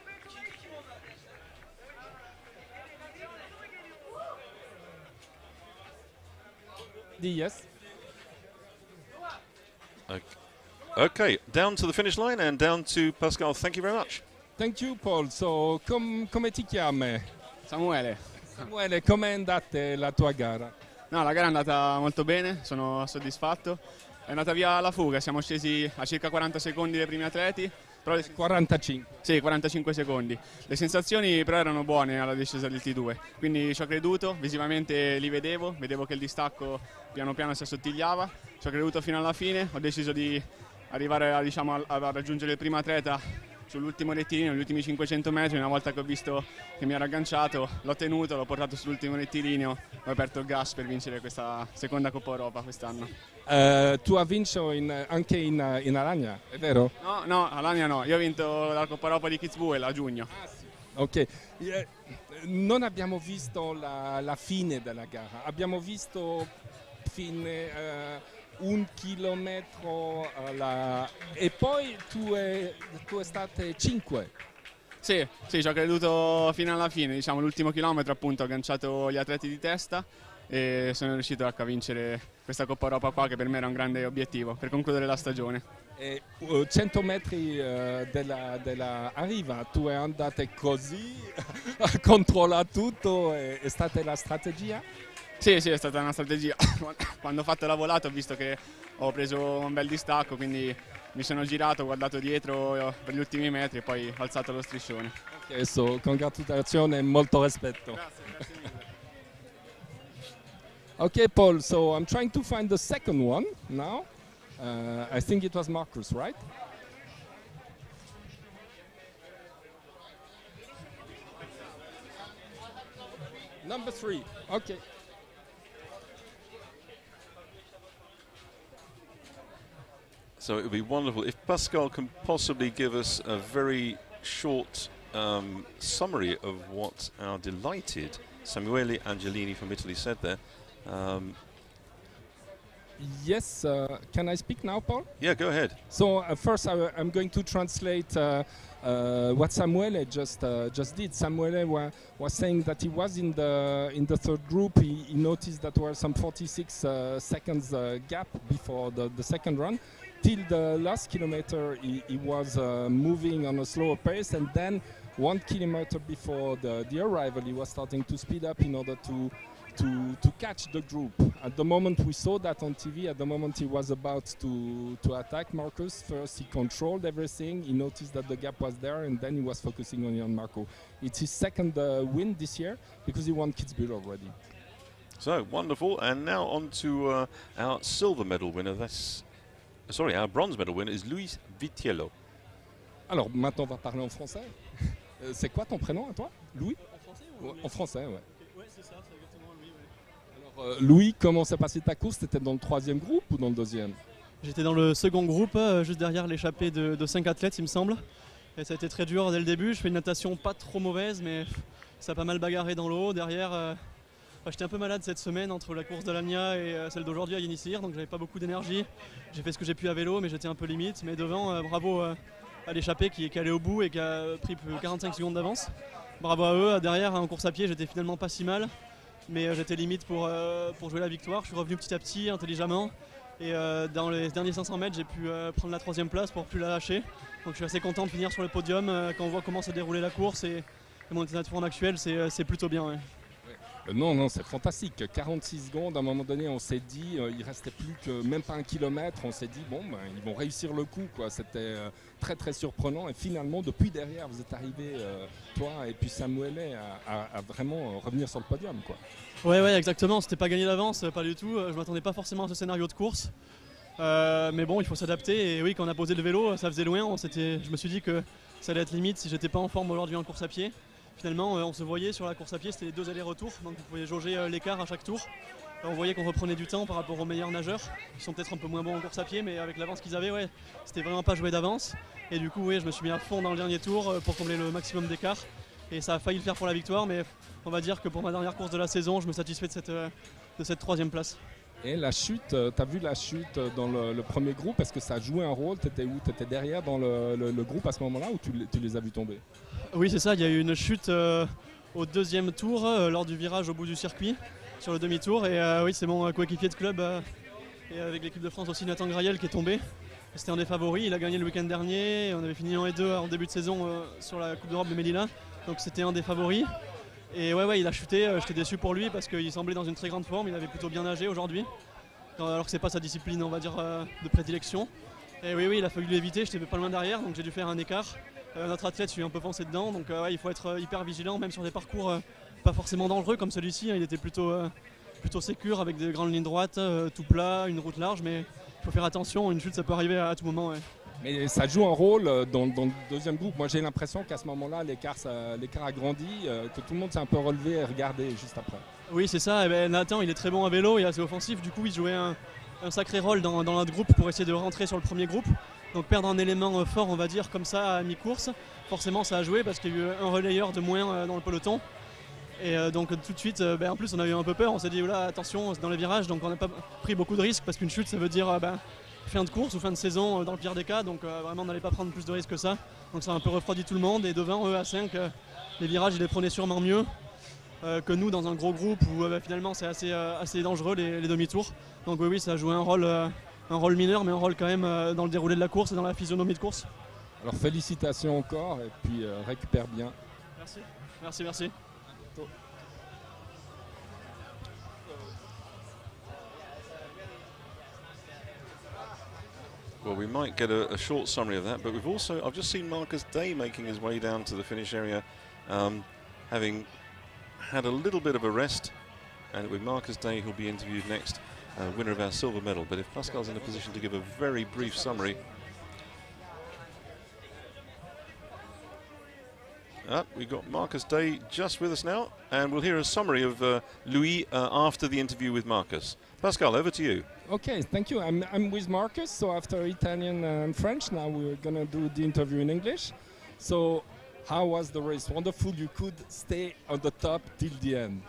Yes. Okay, down to the finish line and down to Pascal. Thank you very much. Thank you, Paul. So, come ti chiami? Samuele. Samuele, com'è andata la tua gara? No, la gara è andata molto bene, sono soddisfatto. È andata via alla fuga, siamo scesi a circa 40 secondi dai primi atleti. Però 45? Sì, 45 secondi. Le sensazioni però erano buone alla discesa del T2, quindi ci ho creduto, visivamente li vedevo che il distacco piano piano si assottigliava, ci ho creduto fino alla fine, ho deciso di arrivare a raggiungere il primo atleta sull'ultimo rettilineo, gli ultimi 500 metri. Una volta che ho visto che mi era agganciato, l'ho tenuto, l'ho portato sull'ultimo rettilineo, ho aperto il gas per vincere questa seconda Coppa Europa quest'anno. Tu hai vinto anche in Alagna, è vero? No, Alagna no, io ho vinto la Coppa Europa di Kitzbühel a giugno. Ah, sì. Ok, non abbiamo visto la fine della gara, abbiamo visto fine 1 chilometro e poi tu è stato 5. Sì, ci ho creduto fino alla fine, diciamo l'ultimo chilometro appunto ho agganciato gli atleti di testa e sono riuscito a vincere questa Coppa Europa qua, che per me era un grande obiettivo per concludere la stagione. 100 metri della arriva, tu è andato così, controlla tutto, è stata la strategia? Sì, è stata una strategia. Quando ho fatto la volata ho visto che ho preso un bel distacco, quindi mi sono girato, ho guardato dietro per gli ultimi metri e poi ho alzato lo striscione. Ok, congratulazioni e molto rispetto. Grazie mille. Okay, Paul, so I'm trying to find the second one now. I think it was Marcus, right? Number 3, okay. So it would be wonderful if Pascal can possibly give us a very short summary of what our delighted Samuele Angelini from Italy said there. Yes, can I speak now, Paul? Yeah, go ahead. So first I'm going to translate what Samuele just did. Samuele was saying that he was in the third group. He noticed that there were some 46 seconds gap before the second run. Till the last kilometer, he was moving on a slower pace, and then 1 kilometer before the arrival, he was starting to speed up in order to catch the group. At the moment we saw that on TV, at the moment he was about to attack Marcus, first he controlled everything, he noticed that the gap was there, and then he was focusing only on Marco. It's his second win this year, because he won Kitzbühel already. So, wonderful, and now on to our silver medal winner, our bronze medal winner is Luis Vitiello. Alors, maintenant on va parler en français. C'est quoi ton prénom à toi? Louis? En français En français, ouais. Ouais, c'est ça, c'est exactement Louis. Ouais. Alors, Louis, comment s'est passée ta course? T'étais dans le 3e groupe ou dans le 2e? J'étais dans le second groupe, juste derrière l'échappée de 5 athlètes, il me semble. Et ça a été très dur dès le début. Je fais une natation pas trop mauvaise, mais ça a pas mal bagarré dans l'eau. Derrière, j'étais un peu malade cette semaine entre la course d'Alanya et celle d'aujourd'hui à YENİŞEHİR, donc j'avais pas beaucoup d'énergie. J'ai fait ce que j'ai pu à vélo, mais j'étais un peu limite. Mais devant, bravo à l'échappée qui est allé au bout et qui a pris 45 secondes d'avance. Bravo à eux. Derrière, en course à pied, j'étais finalement pas si mal, mais j'étais limite pour jouer la victoire. Je suis revenu petit à petit, intelligemment. Et dans les derniers 500 mètres, j'ai pu prendre la 3e place pour plus la lâcher. Donc je suis assez content de finir sur le podium. Quand on voit comment s'est déroulée la course et mon état de forme actuel, c'est plutôt bien. Ouais. Non, c'est fantastique. 46 secondes, à un moment donné, on s'est dit, il restait plus que même pas 1 kilomètre. On s'est dit, bon, ben, ils vont réussir le coup, quoi. C'était très très surprenant. Et finalement, depuis derrière, vous êtes arrivés, toi et puis Samuele, à vraiment revenir sur le podium, quoi. Ouais, exactement. C'était pas gagné d'avance, pas du tout. Je m'attendais pas forcément à ce scénario de course. Mais bon, il faut s'adapter. Et oui, quand on a posé le vélo, ça faisait loin. Je me suis dit que ça allait être limite si j'étais pas en forme aujourd'hui en course à pied. Finalement, on se voyait sur la course à pied, c'était les 2 allers-retours, donc vous pouvez jauger l'écart à chaque tour. On voyait qu'on reprenait du temps par rapport aux meilleurs nageurs, qui sont peut-être un peu moins bons en course à pied, mais avec l'avance qu'ils avaient, ouais, c'était vraiment pas joué d'avance. Et du coup, ouais, je me suis mis à fond dans le dernier tour pour combler le maximum d'écart. Et ça a failli le faire pour la victoire, mais on va dire que pour ma dernière course de la saison, je me satisfais de cette 3e place. Et la chute, tu as vu la chute dans le premier groupe? Est-ce que ça a joué un rôle? Tu étais où? Tu étais derrière dans le groupe à ce moment-là ou tu les as vus tomber? Oui, c'est ça, il y a eu une chute au 2e tour lors du virage au bout du circuit, sur le demi-tour. Et oui, c'est mon coéquipier de club et avec l'équipe de France aussi, Nathan Graël, qui est tombé. C'était un des favoris, il a gagné le week-end dernier. On avait fini en et 2 en début de saison sur la Coupe d'Europe de Melilla, donc c'était un des favoris. Et ouais, il a chuté, j'étais déçu pour lui parce qu'il semblait dans une très grande forme, il avait plutôt bien nagé aujourd'hui, alors que c'est pas sa discipline, on va dire, de prédilection. Et oui, il a fallu l'éviter, j'étais pas loin derrière, donc j'ai dû faire un écart. Notre athlète, je suis un peu foncé dedans, donc ouais, il faut être hyper vigilant, même sur des parcours pas forcément dangereux comme celui-ci. Il était plutôt sécure avec des grandes lignes droites, tout plat, une route large, mais il faut faire attention, une chute ça peut arriver à tout moment. Ouais. Mais ça joue un rôle dans le 2e groupe. Moi j'ai l'impression qu'à ce moment-là, l'écart a grandi, que tout le monde s'est un peu relevé et regardé juste après. Oui, c'est ça. Et ben, Nathan, il est très bon à vélo, il est assez offensif, du coup il jouait un sacré rôle dans notre groupe pour essayer de rentrer sur le premier groupe. Donc perdre un élément fort, on va dire, comme ça à mi-course, forcément ça a joué parce qu'il y a eu un relayeur de moins dans le peloton. Et donc tout de suite, en plus on a eu un peu peur, on s'est dit oula, attention, c'est dans les virages, donc on n'a pas pris beaucoup de risques parce qu'une chute ça veut dire fin de course ou fin de saison dans le pire des cas, donc vraiment on n'allait pas prendre plus de risques que ça. Donc ça a un peu refroidi tout le monde et devant eux à 5, les virages ils les prenaient sûrement mieux que nous dans un gros groupe où finalement c'est assez dangereux les demi-tours. Donc oui, ça a joué un rôle mineur, mais un rôle quand même dans le déroulé de la course et dans la physionomie de course. Alors félicitations encore et puis récupère bien. Merci. Well, we might get a short summary of that, but I've just seen Marcus Day making his way down to the finish area, having had a little bit of a rest, and with Marcus Day who'll be interviewed next, winner of our silver medal. But if Pascal's in a position to give a very brief summary. We've got Marcus Day just with us now, and we'll hear a summary of Louis after the interview with Marcus. Pascal, over to you. Okay, thank you. I'm with Marcus, so after Italian and French, now we're going to do the interview in English. So, how was the race? Wonderful, you could stay on the top till the end.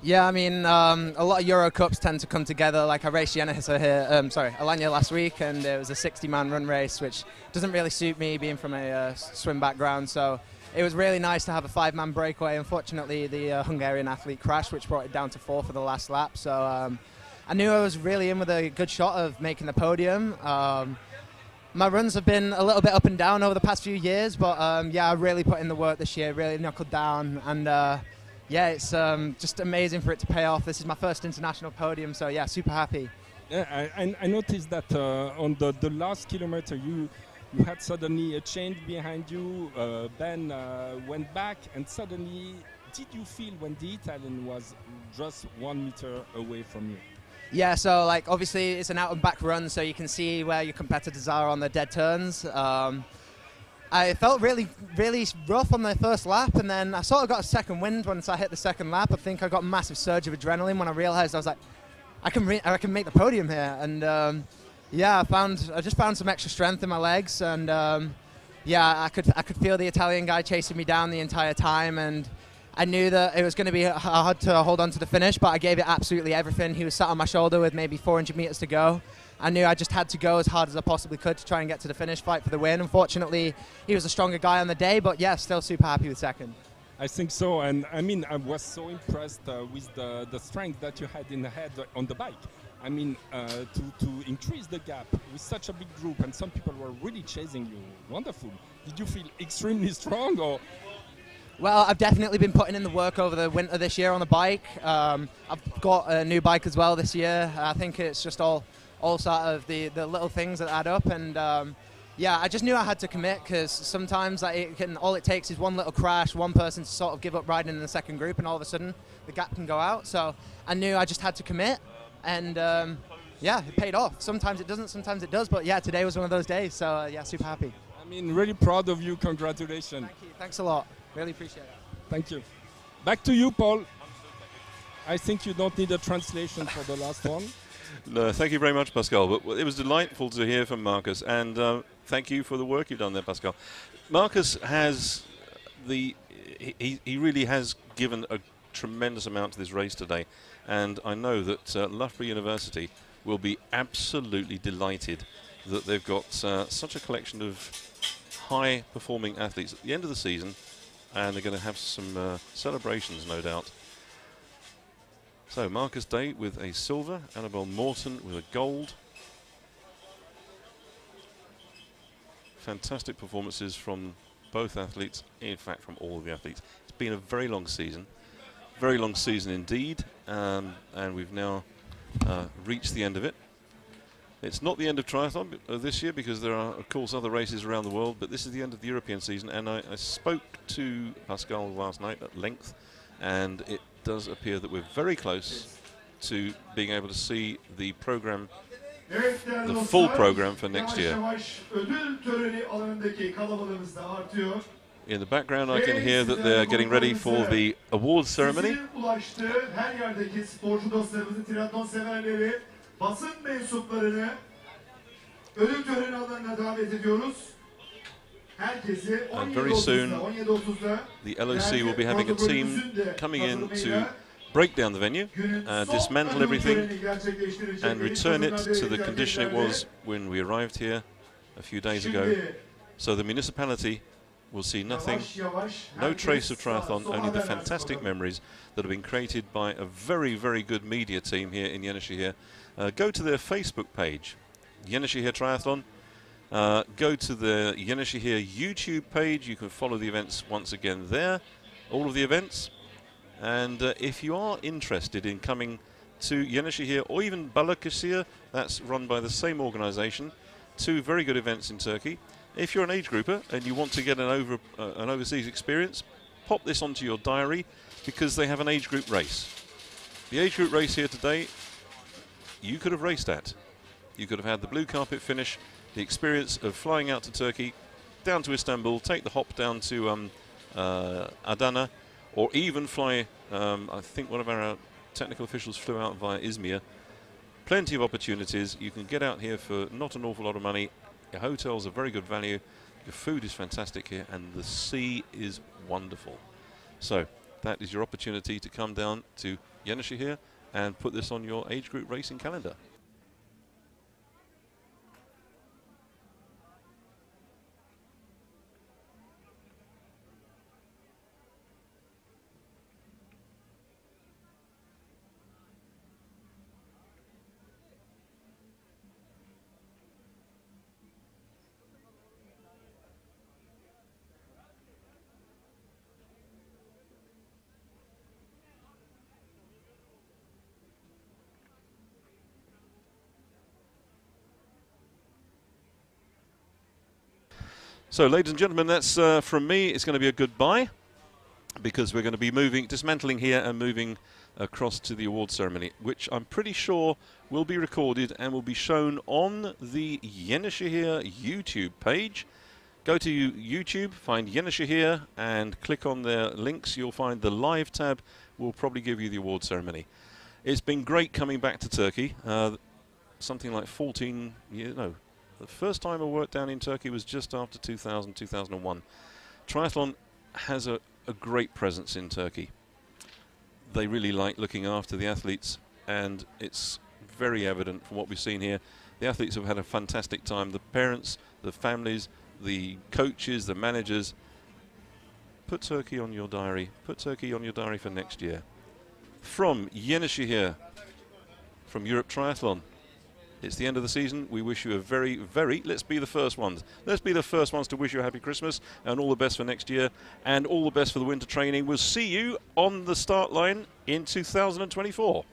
Yeah, I mean, a lot of Euro Cups tend to come together. Like I raced Alanya last week, and it was a 60-man run race, which doesn't really suit me, being from a swim background. So it was really nice to have a 5-man breakaway. Unfortunately, the Hungarian athlete crashed, which brought it down to 4 for the last lap. So I knew I was really in with a good shot of making the podium. My runs have been a little bit up and down over the past few years, but I really put in the work this year, really knuckled down, and it's just amazing for it to pay off. This is my first international podium, so yeah, super happy. Yeah, I noticed that on the last kilometer you had suddenly a change behind you. Ben went back, and suddenly, did you feel when the Italian was just 1 meter away from you? Yeah, so like obviously it's an out and back run, so you can see where your competitors are on the dead turns. I felt really rough on the first lap, and then I sort of got a second wind once I hit the second lap. I think I got a massive surge of adrenaline when I realised I was like, I can make the podium here. And yeah, I just found some extra strength in my legs, and yeah, I could feel the Italian guy chasing me down the entire time, and I knew that it was going to be hard to hold on to the finish, but I gave it absolutely everything. He was sat on my shoulder with maybe 400 meters to go. I knew I just had to go as hard as I possibly could to try and get to the finish, fight for the win. Unfortunately, he was a stronger guy on the day, but yeah, still super happy with second. I think so, and I mean, I was so impressed with the strength that you had in the head on the bike. I mean, to increase the gap with such a big group, and some people were really chasing you. Wonderful. Did you feel extremely strong, or? Well, I've definitely been putting in the work over the winter this year on the bike. I've got a new bike as well this year. I think it's just all sort of the little things that add up, and yeah, I just knew I had to commit, because sometimes all it takes is one little crash, one person to sort of give up riding in the second group, and all of a sudden the gap can go out. So I knew I just had to commit, and yeah, it paid off. Sometimes it doesn't, sometimes it does, but yeah, today was one of those days, so yeah, super happy. I mean, really proud of you. Congratulations. Thank you. Thanks a lot. Really appreciate it. Thank you. Back to you, Paul. I think you don't need a translation for the last one. No, thank you very much, Pascal. But it was delightful to hear from Marcus, and thank you for the work you've done there, Pascal. Marcus has he really has given a tremendous amount to this race today, and I know that Loughborough University will be absolutely delighted that they've got such a collection of high-performing athletes at the end of the season, and they're going to have some celebrations, no doubt. So Marcus Day with a silver, Annabelle Morton with a gold. Fantastic performances from both athletes, in fact from all of the athletes. It's been a very long season indeed, and we've now reached the end of it. It's not the end of triathlon this year, because there are, of course, other races around the world, but this is the end of the European season, and I spoke to Pascal last night at length, and it does appear that we're very close to being able to see the program, the full program for next year. In the background I can hear that they're getting ready for the awards ceremony. And very soon the LOC will be having a team coming in to break down the venue, dismantle everything and return it to the condition it was when we arrived here a few days ago. So the municipality will see nothing, no trace of triathlon, only the fantastic memories that have been created by a very, very good media team here in YENİŞEHİR. Go to their Facebook page, YENİŞEHİR Triathlon. Go to the YENİŞEHİR YouTube page. You can follow the events once again there, all of the events. And if you are interested in coming to YENİŞEHİR or even Balıkesir, that's run by the same organisation, two very good events in Turkey. If you're an age grouper and you want to get an overseas experience, pop this onto your diary, because they have an age group race. The age group race here today, you could have raced at. You could have had the blue carpet finish, the experience of flying out to Turkey, down to Istanbul, take the hop down to Adana, or even fly, I think one of our technical officials flew out via Izmir. Plenty of opportunities. You can get out here for not an awful lot of money. Your hotels are very good value. Your food is fantastic here, and the sea is wonderful. So that is your opportunity to come down to YENİŞEHİR and put this on your age group racing calendar. So, ladies and gentlemen, that's from me. It's going to be a goodbye, because we're going to be dismantling here and moving across to the award ceremony, which I'm pretty sure will be recorded and will be shown on the YENİŞEHİR YouTube page. Go to YouTube, find YENİŞEHİR, and click on their links. You'll find the live tab will probably give you the award ceremony. It's been great coming back to Turkey. Something like 14 years, no, the first time I worked down in Turkey was just after 2000, 2001. Triathlon has a great presence in Turkey. They really like looking after the athletes, and it's very evident from what we've seen here. The athletes have had a fantastic time. The parents, the families, the coaches, the managers. Put Turkey on your diary. Put Turkey on your diary for next year. From YENİŞEHİR, from Europe Triathlon, it's the end of the season. We wish you a very, let's be the first ones. Let's be the first ones to wish you a happy Christmas and all the best for next year and all the best for the winter training. We'll see you on the start line in 2024.